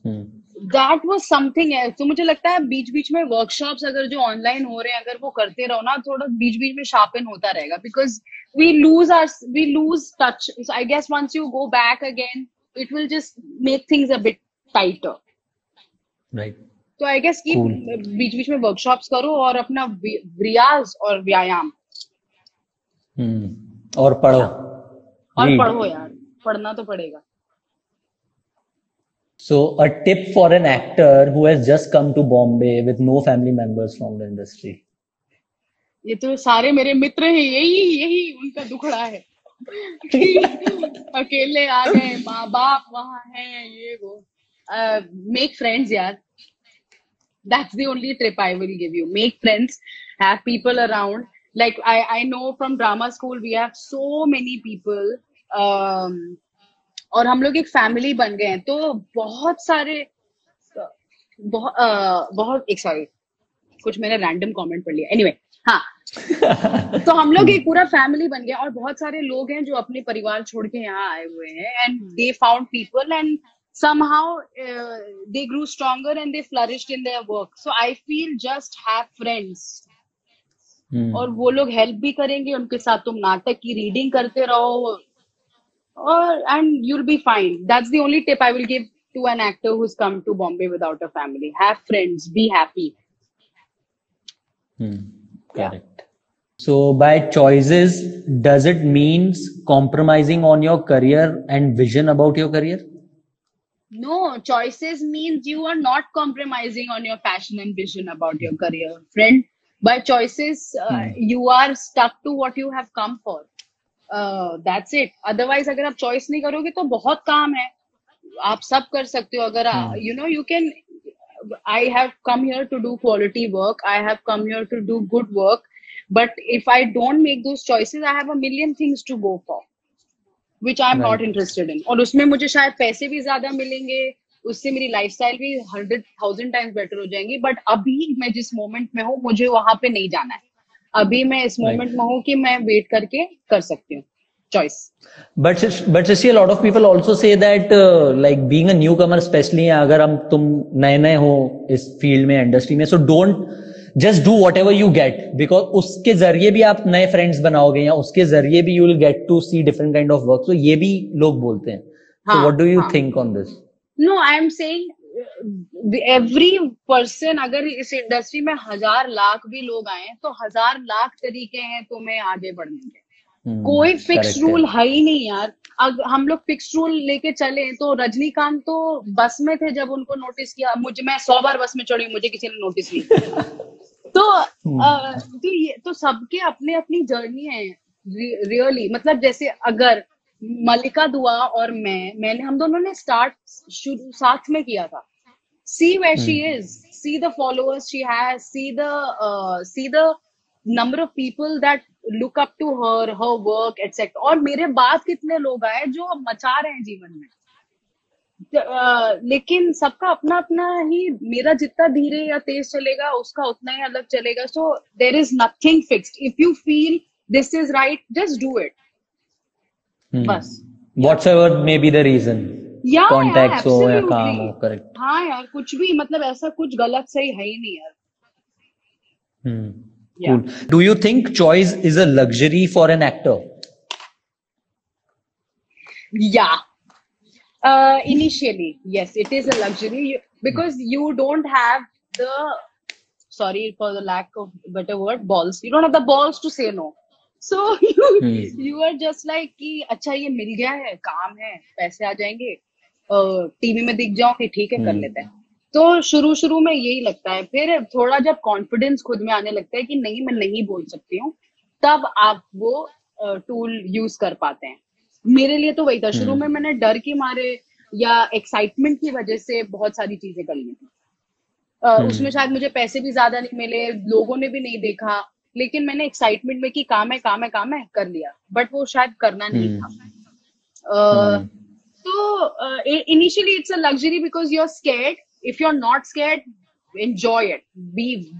that was something else. तो मुझे लगता है बीच बीच में वर्कशॉप्स अगर जो ऑनलाइन हो रहे हैं, अगर वो करते रहो ना, थोड़ा बीच बीच में शार्पन होता रहेगा, because we lose touch. So I guess once you go back again, it will just make things a bit tighter. Right, तो आई गेस कि कूल। बीच बीच में वर्कशॉप्स करो और अपना रियाज और व्यायाम, और पढ़ो, और रीड। पढ़ो यार, पढ़ना तो पड़ेगा। So a tip for an actor who has just come to Bombay with no family members from the industry. ये तो सारे मेरे मित्र हैं, यही उनका दुखड़ा है कि अकेले आ गए, माँ बाप वहां है, ये वो। मेक फ्रेंड्स यार, that's the only tip I will give you. Make friends, have people around. Like I know from drama school we have so many people, और हम लोग एक फैमिली बन गए हैं, तो बहुत सारे बहुत एक सॉरी, कुछ मैंने रैंडम कमेंट पढ़ लिया, एनीवे हाँ। तो हम लोग एक पूरा फैमिली बन गया, और बहुत सारे लोग हैं जो अपने परिवार छोड़ के यहाँ आए हुए हैं, and they found people and somehow they grew stronger and they flourished in their work. So I feel just have friends, और वो लोग हेल्प भी करेंगे, उनके साथ तुम नाटक की रीडिंग करते रहो, और and you'll be fine. That's the only tip I will give to an actor who's come to Bombay without a family. Have friends, be happy. Correct. So by choices, does it means compromising on your career and vision about your career? No, choices means you are not compromising on your passion and vision about your career, friend. By choices, you are stuck to what you have come for. That's it. Otherwise, अगर आप choice नहीं करोगे तो बहुत काम है, आप सब कर सकते हो। अगर you know, you can. I have come here to do quality work. I have come here to do good work. But if I don't make those choices, I have a million things to go for, which I am not interested in. और उसमें मुझे शायद पैसे भी ज्यादा मिलेंगे, उससे मेरी लाइफस्टाइल भी 100,000 टाइम्स बेटर हो जाएंगी, बट अभी मैं जिस मोमेंट में हूँ, मुझे वहां पे नहीं जाना है। अभी मैं इस मोमेंट में हूँ कि मैं वेट करके कर सकती हूँ choice. But Shashi, a lot of people also say that like being a newcomer, especially अगर तुम नए हो इस फील्ड में, इंडस्ट्री में, so don't just do whatever you get, because उसके जरिए भी आप नए फ्रेंड्स बनाओगे, या उसके जरिए भी you will get to see different kind of work. So ये भी लोग बोलते हैं. So what do you think on this? No, I am saying every person, अगर इस इंडस्ट्री में 1,000 लाख भी लोग आए तो 1,000 लाख तरीके हैं तुम्हें आगे बढ़ने के। कोई फिक्स रूल है ही नहीं यार। अगर हम लोग फिक्स रूल लेके चले तो रजनीकांत तो बस में थे जब उनको नोटिस किया, मैं 100 बार बस में चढ़ी, मुझे किसी ने नोटिस नहीं किया। तो ये तो सबके अपने अपनी जर्नी है। रियली मतलब जैसे अगर मलिका दुआ और मैंने हम दोनों ने स्टार्ट शुरू साथ में किया था. See where she is. See the followers she has. See the number of people that look up to her, her work, etc. और मेरे बाद कितने लोग आए जो अब मचा रहे हैं जीवन में. लेकिन सबका अपना अपना ही. मेरा जितना धीरे या तेज चलेगा उसका उतना ही अलग चलेगा. So there is nothing fixed. If you feel this is right, just do it. बस. Whatsoever may be the reason. या Contacts हो या काम हो, एब्सोल्युटली. correct. हाँ यार, कुछ भी मतलब ऐसा कुछ गलत सही है ही नहीं यार. या Cool. Do you think choice is a luxury for an actor? Yeah. Initially, yes, it is a luxury because you don't have the, sorry for the lack of better word, balls. You don't have the balls to say no. So you are just like कि अच्छा ये मिल गया है, काम है, पैसे आ जाएंगे, TV में दिख जाओगे, ठीक है, कर लेते हैं. तो शुरू शुरू में यही लगता है. फिर थोड़ा जब कॉन्फिडेंस खुद में आने लगता है कि नहीं मैं नहीं बोल सकती हूँ, तब आप वो टूल यूज कर पाते हैं. मेरे लिए तो वही था. शुरू में मैंने डर के मारे या एक्साइटमेंट की वजह से बहुत सारी चीजें कर ली थी. उसमें शायद मुझे पैसे भी ज्यादा नहीं मिले, लोगों ने भी नहीं देखा, लेकिन मैंने एक्साइटमेंट में कि काम है काम है काम है कर लिया. बट वो शायद करना नहीं था. तो initially it's a luxury because you are scared. If you are not scared, enjoy it. बी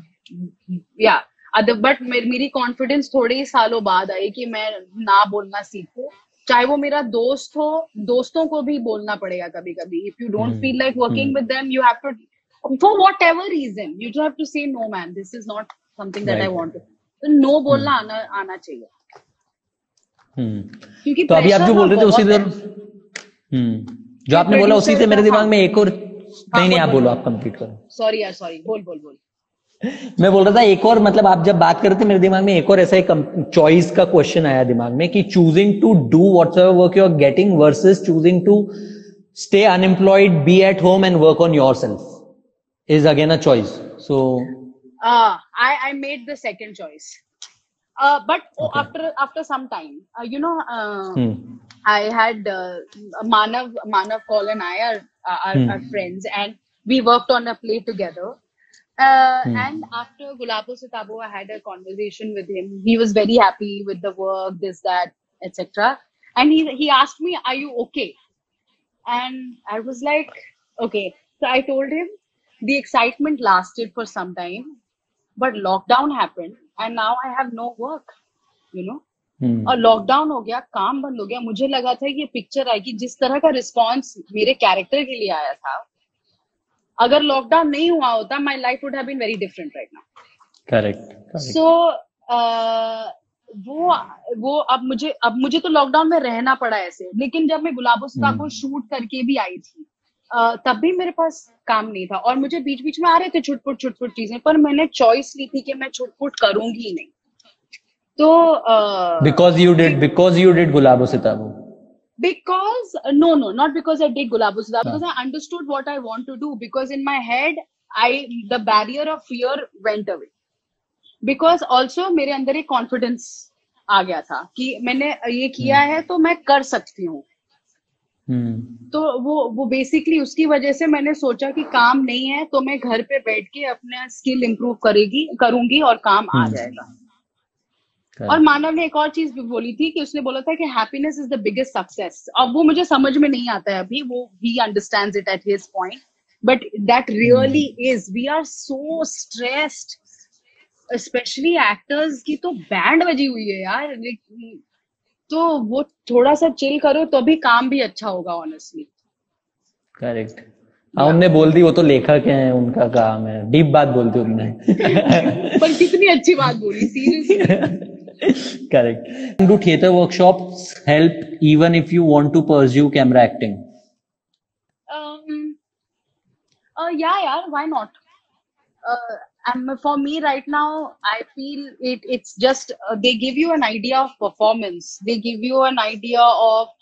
या बट मेरी कॉन्फिडेंस थोड़े ही सालों बाद आई कि मैं ना बोलना सीखूं. चाहे वो मेरा दोस्त हो, दोस्तों को भी बोलना पड़ेगा कभी कभी. If you don't feel like working with them, you have to, for whatever reason, you have to say no man, this is not something that I want to. तो नो बोलना आना चाहिए. क्योंकि तो अभी आप जो बोल रहे थे उसी तरह जो आपने बोला उसी से मेरे दिमाग में एक और, नहीं आप बोलो, आप कंप्लीट करो. सॉरी यार, सॉरी, बोल. मैं बोल रहा था एक और, मतलब आप जब बात कर रहे थे मेरे दिमाग में एक और ऐसा एक चॉइस का क्वेश्चन आया दिमाग में कि choosing to do whatever work you are getting versus choosing to stay unemployed, be at home and work on yourself is again a choice. So I made the second choice. But after some time, I had Manav Kaul and I are friends, and we worked on a play together. And after Gulabo Se Tabo, I had a conversation with him. He was very happy with the work, this, that, etc. And he asked me, "Are you okay?" And I was like, "Okay." So I told him the excitement lasted for some time, but lockdown happened, and now I have no work. और lockdown हो गया, काम बंद हो गया. मुझे लगा था कि ये पिक्चर आएगी. जिस तरह का रिस्पॉन्स मेरे कैरेक्टर के लिए आया था, अगर लॉकडाउन नहीं हुआ होता, my life would have been very different right now. Correct. So वो अब मुझे तो लॉकडाउन में रहना पड़ा ऐसे. लेकिन जब मैं गुलाबो से ताबो शूट करके भी आई थी, तब भी मेरे पास काम नहीं था, और मुझे बीच बीच में आ रहे थे छुटपुट चीजें, पर मैंने चॉइस ली थी कि मैं छुटपुट करूंगी ही नहीं. तो बिकॉज यू डिड गुलाबो से Tabo. Because no, not because I did Gulabo Se Tabo, because I understood what I want to do. Because in my head, the barrier of fear went away. Because also मेरे अंदर एक confidence आ गया था कि मैंने ये किया है तो मैं कर सकती हूँ. तो वो बेसिकली उसकी वजह से मैंने सोचा कि काम नहीं है तो मैं घर पे बैठ के अपना स्किल इम्प्रूव करूंगी और काम आ जाएगा. और मानव ने एक और चीज भी बोली थी कि उसने बोला था कि happiness is the biggest success. अब वो मुझे समझ में नहीं आता है अभी, वो ही understands it at his point, but that really is. We are so stressed, specially actors की तो बैंड बजी हुई है यार. तो वो थोड़ा सा चिल करो तो भी काम भी अच्छा होगा, ऑनेस्टली. करेक्ट. उनने बोल दी, वो तो लेखक हैं, उनका काम है. डीप बात बोलती उन्होंने. पर कितनी अच्छी बात बोली, seriously. Correct. Do theater workshops help even if you want to pursue camera acting? Yeah, why not? And for me right now, I feel it's just they give you an idea of performance. They give you an idea of,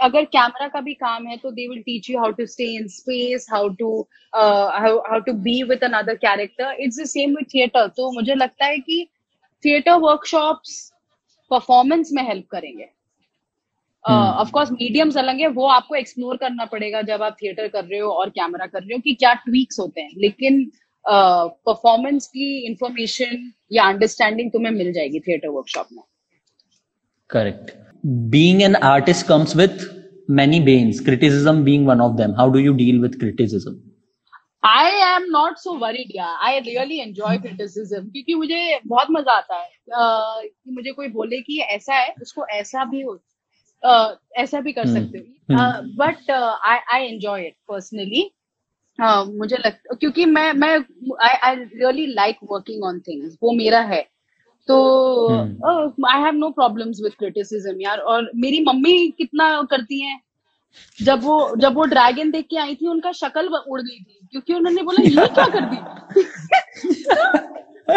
अगर camera का भी काम है तो they will teach you how to stay in space, how to be with another character. It's the same with theater. तो मुझे लगता है कि theater workshops, परफॉर्मेंस में हेल्प करेंगे। ऑफ कोर्स मीडियम्स अलग है, वो आपको एक्सप्लोर करना पड़ेगा जब आप थिएटर कर रहे हो और कैमरा कर रहे हो कि क्या ट्वीक्स होते हैं, लेकिन परफॉर्मेंस की इंफॉर्मेशन या अंडरस्टैंडिंग तुम्हें मिल जाएगी थिएटर वर्कशॉप में। Correct. Being an artist comes with many banes, criticism being one of them. How do you deal with criticism? I am not so worried यार, I really enjoy criticism क्योंकि मुझे बहुत मजा आता है कि मुझे कोई बोले कि ये ऐसा है, उसको ऐसा भी हो, ऐसा भी कर सकते हो, but I enjoy it personally. मुझे लगता क्योंकि मैं I really like working on things, वो मेरा है, तो I have no problems with criticism यार। और मेरी मम्मी कितना करती हैं, जब वो ड्रैगन देख के आई थी उनका शक्ल उड़ गई थी क्योंकि उन्होंने बोला ये क्या कर दी।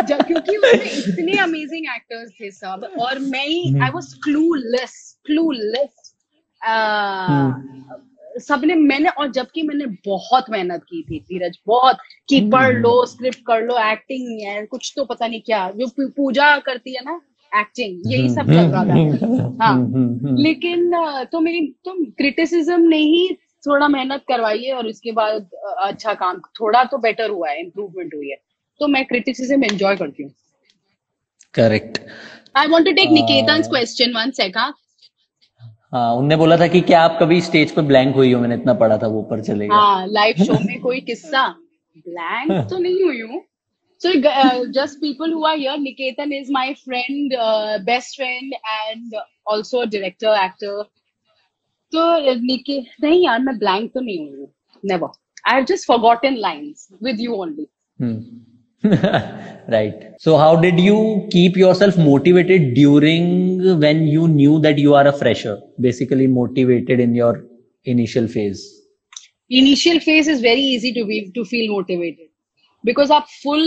क्योंकि उसमें इतने अमेजिंग एक्टर्स थे सब, और मैं ही आई वाज क्लूलेस। सबने मैंने, और जबकि मैंने बहुत मेहनत की थी धीरज, बहुत, कि पढ़ लो, स्क्रिप्ट कर लो, एक्टिंग है कुछ तो पता नहीं क्या, जो पूजा करती है ना एक्टिंग, यही सब चल रहा था। हाँ, लेकिन तो क्रिटिसिज्म ने ही थोड़ा मेहनत करवाई है, और उसके बाद अच्छा काम थोड़ा तो बेटर हुआ है, इम्प्रूवमेंट हुई है, तो मैं क्रिटिसिज्म एंजॉय करती हूँ। Correct. I want to take Niketan's question one second. हाँ, उनने बोला था कि क्या आप कभी स्टेज पे ब्लैंक हुई हो, मैंने इतना पढ़ा था, वो ऊपर चलेगा। हाँ, लाइव शो में कोई किस्सा ब्लैंक तो नहीं हुई हूँ। So just people who are here, Niketan is my friend, best friend, and also a director, actor. तो नहीं यार, मैं blank तो नहीं हुई हूँ, never. I have just forgotten lines with you only. Right. So how did you keep yourself motivated during when you knew that you are a fresher? Basically motivated in your initial phase. Initial phase is very easy to feel motivated because आप full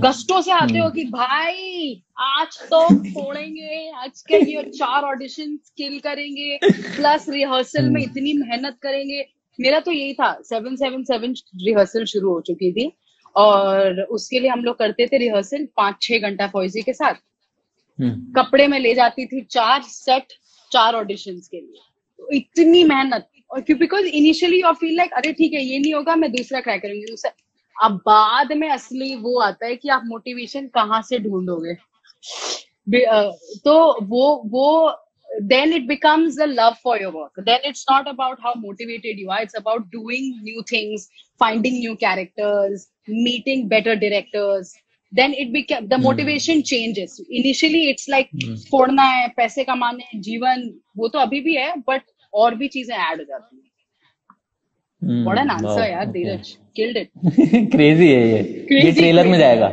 gusto से आते हो कि भाई आज तो फोड़ेंगे, आज के ये 4 ऑडिशन किल करेंगे, प्लस रिहर्सल में इतनी मेहनत करेंगे। मेरा तो यही था, 777 रिहर्सल शुरू हो चुकी थी, और उसके लिए हम लोग करते थे रिहर्सल 5-6 घंटा फौजी के साथ। कपड़े में ले जाती थी 4 सेट 4 ऑडिशंस के लिए, तो इतनी मेहनत। और because initially you feel like अरे ठीक है ये नहीं होगा, मैं दूसरा ट्राई करूंगी, दूसरा। अब बाद में असली वो आता है कि आप मोटिवेशन कहाँ से ढूंढोगे। तो वो then it becomes a love for your work. Then it's not about how motivated you are, it's about doing new things, finding new characters, meeting better directors. Then it became the motivation changes. Initially it's like फोड़ना है, पैसे कमाने हैं, जीवन, वो तो अभी भी है, but और भी चीजें ऐड हो जाती हैं। What an answer यार, धीरज, killed it. क्रेजी है ये ट्रेलर में जाएगा।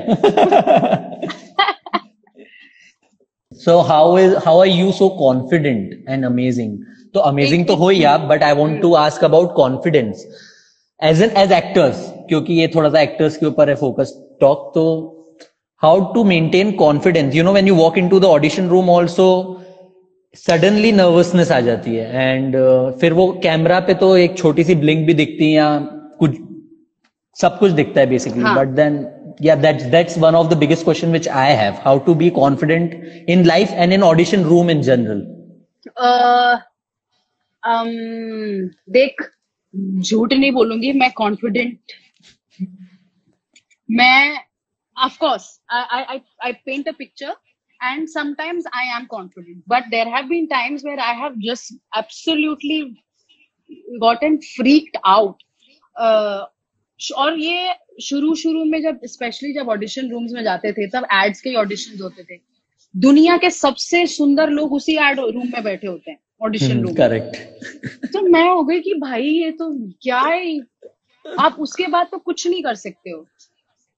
So how are you so confident and amazing? तो amazing तो हो ही आप, but I want to ask about confidence as actors, क्योंकि ये थोड़ा सा actors के ऊपर है focus talk। तो how to maintain confidence? You know, when you walk into the audition room also suddenly nervousness आ जाती है, and फिर वो कैमरा पे तो एक छोटी सी blink भी दिखती है, या कुछ सब कुछ दिखता है basically, but then yeah, that's one of the biggest question which I have, how to be confident in life and in audition room in general. देख, झूठ नहीं बोलूंगी, मैं confident, मैं of course I paint a picture and sometimes I am confident, but there have been times where I have just absolutely gotten freaked out. और ये शुरू में जब स्पेशली जब ऑडिशन रूम्स में जाते थे, तब एड्स के ऑडिशंस होते थे, दुनिया के सबसे सुंदर लोग उसी एड रूम में बैठे होते हैं, ऑडिशन रूम। करेक्ट। तो मैं हो गई कि भाई ये तो क्या है, आप उसके बाद तो कुछ नहीं कर सकते हो।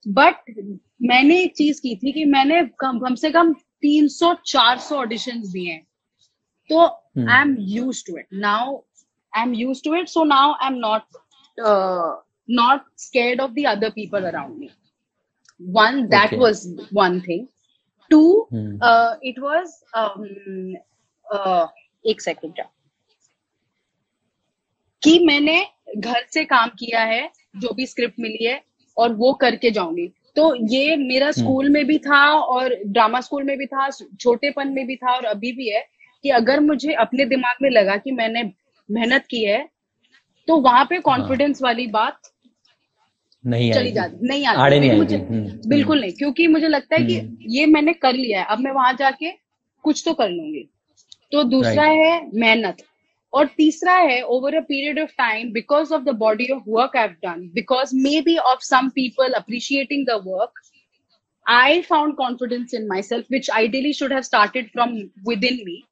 बट मैंने एक चीज की थी कि मैंने कम से कम 300-400 ऑडिशंस दिए हैं, तो I am used to it now, so now I'm not scared of the other people around me. One, that was one thing. Two, it was एक सेकंड कि मैंने घर से काम किया है, जो भी स्क्रिप्ट मिली है और वो करके जाऊंगी। तो ये मेरा स्कूल में भी था और ड्रामा स्कूल में भी था, छोटेपन में भी था और अभी भी है कि अगर मुझे अपने दिमाग में लगा कि मैंने मेहनत की है तो वहां पे हाँ कॉन्फिडेंस वाली बात नहीं चली आएगी, जाती, नहीं आती, आड़े नहीं क्योंकि आएगी। मुझे बिल्कुल नहीं, क्योंकि मुझे लगता है कि ये मैंने कर लिया है, अब मैं वहां जाके कुछ तो कर लूंगी। तो दूसरा राइट। है मेहनत, और तीसरा है over a period of time because of the body of work I have done, because maybe of some people appreciating the work, I found confidence in myself, which ideally should have started from within me.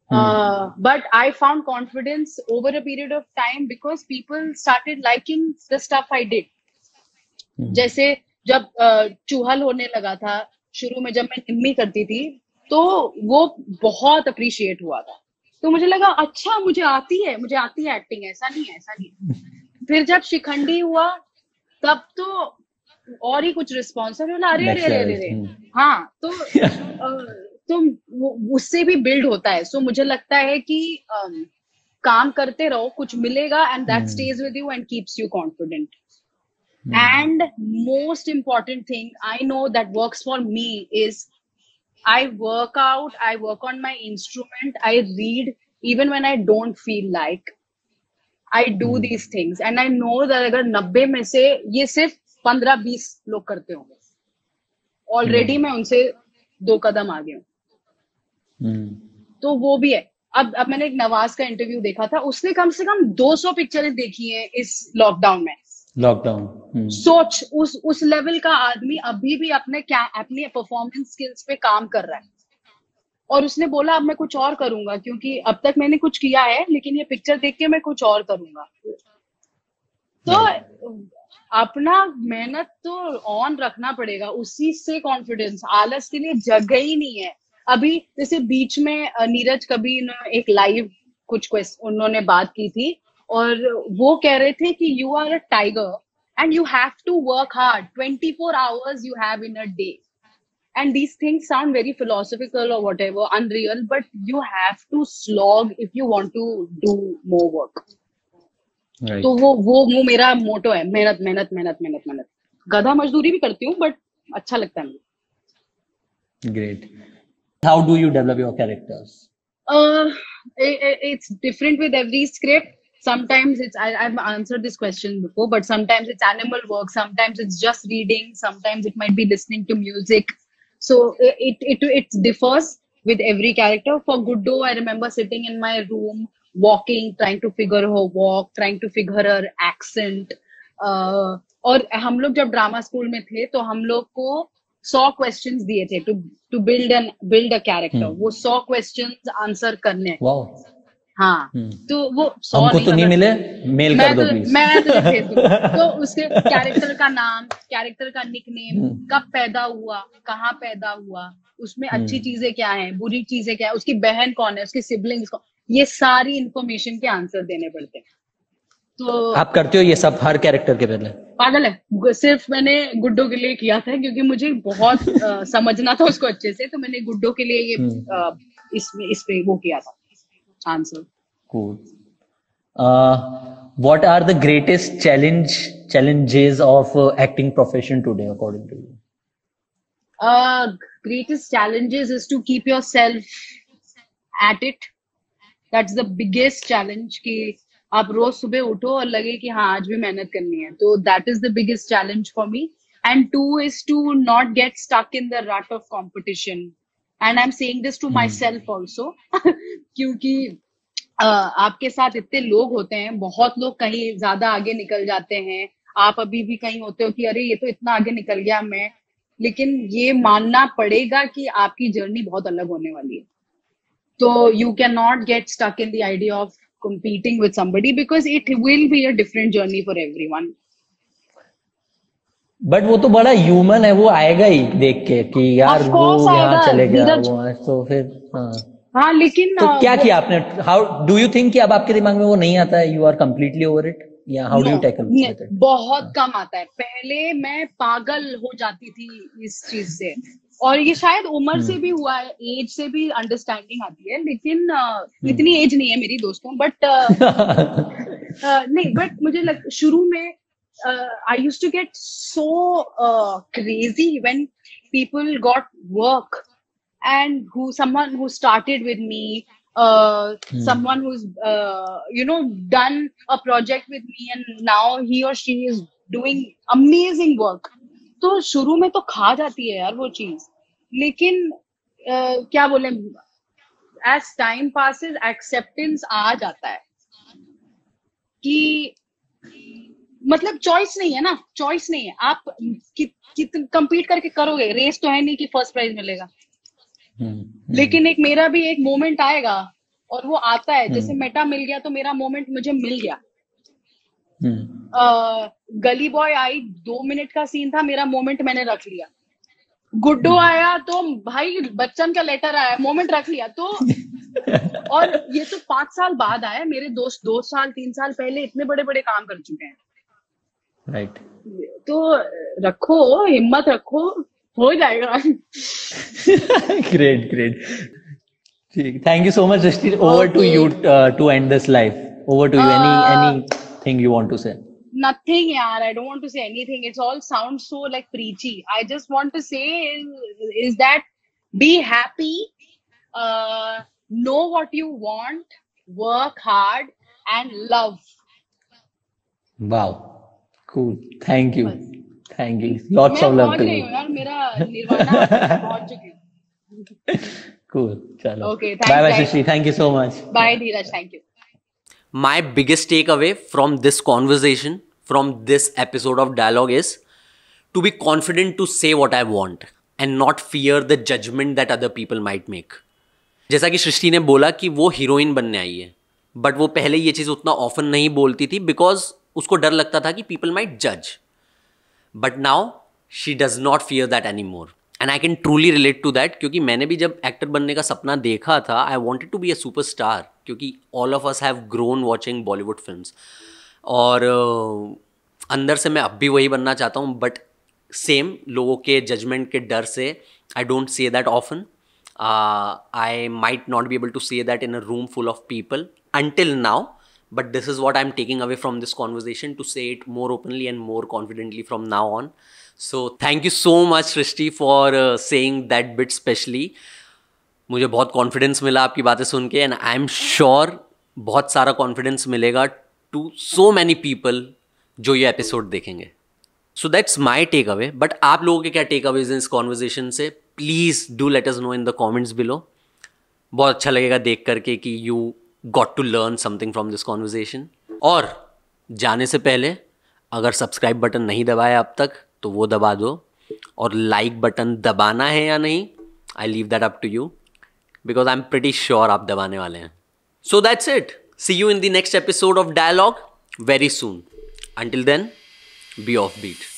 But I found confidence over a period of time because people started liking the stuff I did. जैसे जब चूहल होने लगा था शुरू में, जब मैं निम्मी करती थी तो वो बहुत अप्रिशिएट हुआ था, तो मुझे लगा अच्छा मुझे आती है एक्टिंग, ऐसा नहीं है, ऐसा नहीं है। फिर जब शिखंडी हुआ तब तो और ही कुछ रिस्पॉन्स है, बोला अरे अरे नेक्स्ट अरे अरे लेवल। अरे। हाँ तो उससे भी बिल्ड होता है। सो मुझे लगता है कि काम करते रहो, कुछ मिलेगा, and that stage with you and keeps you confident. And most important thing I know that works for me is I work out, I work on my instrument, I read even when I don't feel like. I do these things and I know that अगर 90 में से ये सिर्फ 15-20 लोग करते होंगे, already मैं उनसे 2 कदम आगे हूँ। तो वो भी है। अब मैंने एक नवाज का इंटरव्यू देखा था, उसने कम से कम 200 पिक्चरें देखी हैं इस लॉकडाउन में। लॉकडाउन। सोच, उस लेवल का आदमी अभी भी अपने परफॉर्मेंस स्किल्स पे काम कर रहा है, और उसने बोला अब मैं कुछ और करूंगा, क्योंकि अब तक मैंने कुछ किया है लेकिन ये पिक्चर देख के मैं कुछ और करूंगा। तो अपना मेहनत तो ऑन रखना पड़ेगा, उसी से कॉन्फिडेंस, आलस के लिए जगह ही नहीं है अभी। जैसे बीच में नीरज कभी एक लाइव कुछ उन्होंने बात की थी और वो कह रहे थे कि you are a tiger and you have to work hard, 24 hours you have in a day, and these things sound very philosophical or whatever, unreal, but you have to slog if you want to do more work. Right. तो वो मेरा मोटो है, मेहनत मेहनत मेहनत मेहनत मेहनत। गधा मजदूरी भी करती हूँ बट अच्छा लगता है मुझे। Great. How do you develop your characters? It's different with every script. Sometimes I've answered this question before, but sometimes it's animal work, sometimes it's just reading, sometimes it might be listening to music. So it differs with every character. For Guddo, I remember sitting in my room, walking, trying to figure her walk, trying to figure her accent. और हम लोग जब drama school में थे तो हम लोग को 100 क्वेश्चंस दिए थे टू बिल्ड अ कैरेक्टर। वो 100 क्वेश्चंस आंसर करने हैं। वाओ। हाँ, तो वो 100 हमको तो नहीं मिले, मेल कर दो प्लीज। मैं तुझे भेज दूंगा। तो उसके कैरेक्टर का नाम, कैरेक्टर का निकनेम, कब पैदा हुआ, कहाँ पैदा हुआ, उसमें अच्छी चीजें क्या हैं, बुरी चीजें क्या है, उसकी बहन कौन है, उसके सिबलिंग्स कौन, ये सारी इंफॉर्मेशन के आंसर देने पड़ते हैं। तो आप करते हो ये सब हर कैरेक्टर के पहले? पागल है, सिर्फ मैंने गुड्डो के लिए किया था क्योंकि मुझे बहुत समझना था उसको अच्छे से, तो मैंने गुड्डो के लिए ये इस पे वो किया था answer. Cool. What are the greatest challenges of acting profession today, according to you? Greatest challenges is to keep yourself at it. That's the biggest challenge, कि आप रोज सुबह उठो और लगे कि हाँ आज भी मेहनत करनी है। तो that is the biggest challenge for me. And 2 is to not get stuck in the rut of competition. And I'm saying this to myself also क्योंकि आपके साथ इतने लोग होते हैं, बहुत लोग कहीं ज्यादा आगे निकल जाते हैं, आप अभी भी कहीं होते हो कि अरे ये तो इतना आगे निकल गया मैं, लेकिन ये मानना पड़ेगा कि आपकी जर्नी बहुत अलग होने वाली है। तो you can not get stuck in the idea of competing with somebody because it will be a different journey for everyone. But वो तो बड़ा ह्यूमन है, वो आएगा ही देख के कि यार वो यहाँ चले गया वो, तो फिर हाँ लेकिन तो क्या किया आपने? हाउ डू यू थिंक कि अब आपके दिमाग में वो नहीं आता है, you are completely over it, या how do you tackle it? बहुत कम आता है। पहले मैं पागल हो जाती थी इस चीज से, और ये शायद उम्र से भी हुआ है, एज से भी अंडरस्टैंडिंग आती है, लेकिन इतनी एज नहीं है मेरी दोस्तों, बट नहीं, बट मुझे शुरू में I used to get so crazy when people got work and someone who started with me, someone who's done a project with me and now he or she is doing amazing work. तो शुरू में तो खा जाती है यार वो चीज, लेकिन क्या बोले, एज टाइम पासेस एक्सेप्टेंस आ जाता है कि मतलब चॉइस नहीं है ना, चॉइस नहीं है, आप कंपीट करके करोगे, रेस तो है नहीं कि फर्स्ट प्राइज मिलेगा। लेकिन एक मेरा भी एक मोमेंट आएगा और वो आता है, जैसे मेटा मिल गया तो मेरा मोमेंट मुझे मिल गया। गली बॉय आई 2 मिनट का सीन था, मेरा मोमेंट मैंने रख लिया। गुड्डो आया तो भाई बच्चन का लेटर आया, मोमेंट रख लिया। तो और ये तो 5 साल बाद आया, मेरे दोस्त 2 साल 3 साल पहले इतने बड़े बड़े काम कर चुके हैं। राइट तो रखो, हिम्मत रखो, हो जाएगा। ग्रेट ग्रेट, ठीक, thank you so much Srishti. Over to you too and this life, over to you. Anything you want to say? Nothing, yaar. I don't want to say anything. It's all sounds so like preachy. I just want to say is that be happy, know what you want, work hard, and love. Wow, cool. Thank you. Thank you. Lots of love to you. यार मेरा निर्वाणा पहुंच चुकी हूँ। Cool. चलो। Okay. Bye bye Shrishti. Thank you so much. Bye Dheeraj. Thank you. My biggest takeaway from this conversation, from this episode of Dialogue is to be confident to say what I want and not fear the judgment that other people might make. जैसा कि सृष्टि ने बोला कि वो heroine बनने आई है, but वो पहले ये चीज़ उतना ऑफन नहीं बोलती थी बिकॉज उसको डर लगता था कि पीपल माइट जज, but now she does not fear that any more and I can truly relate to that, क्योंकि मैंने भी जब एक्टर बनने का सपना देखा था, I wanted to be a super star, क्योंकि all of us have grown watching Bollywood films, और अंदर से मैं अब भी वही बनना चाहता हूँ, बट सेम लोगों के जजमेंट के डर से I don't say that often. I might not be able to say that in a room full of people until now, but this is what I'm taking away from this conversation, to say it more openly and more confidently from now on. So thank you so much Srishti for saying that bit specially. मुझे बहुत confidence मिला आपकी बातें सुन के, and I am sure बहुत सारा confidence मिलेगा to so many people जो ये एपिसोड देखेंगे. So that's my take away. But आप लोगों के क्या टेक अवेज हैं इस कॉन्वर्जेशन से? Please do let us know in the comments below. बहुत अच्छा लगेगा देख करके कि you got to learn something from this conversation. और जाने से पहले अगर सब्सक्राइब बटन नहीं दबाया अब तक तो वो दबा दो, और लाइक बटन दबाना है या नहीं, I leave that up to you, because I am pretty sure आप दबाने वाले हैं. So that's it. See you in the next episode of dialogue very soon. Until then, be offbeat.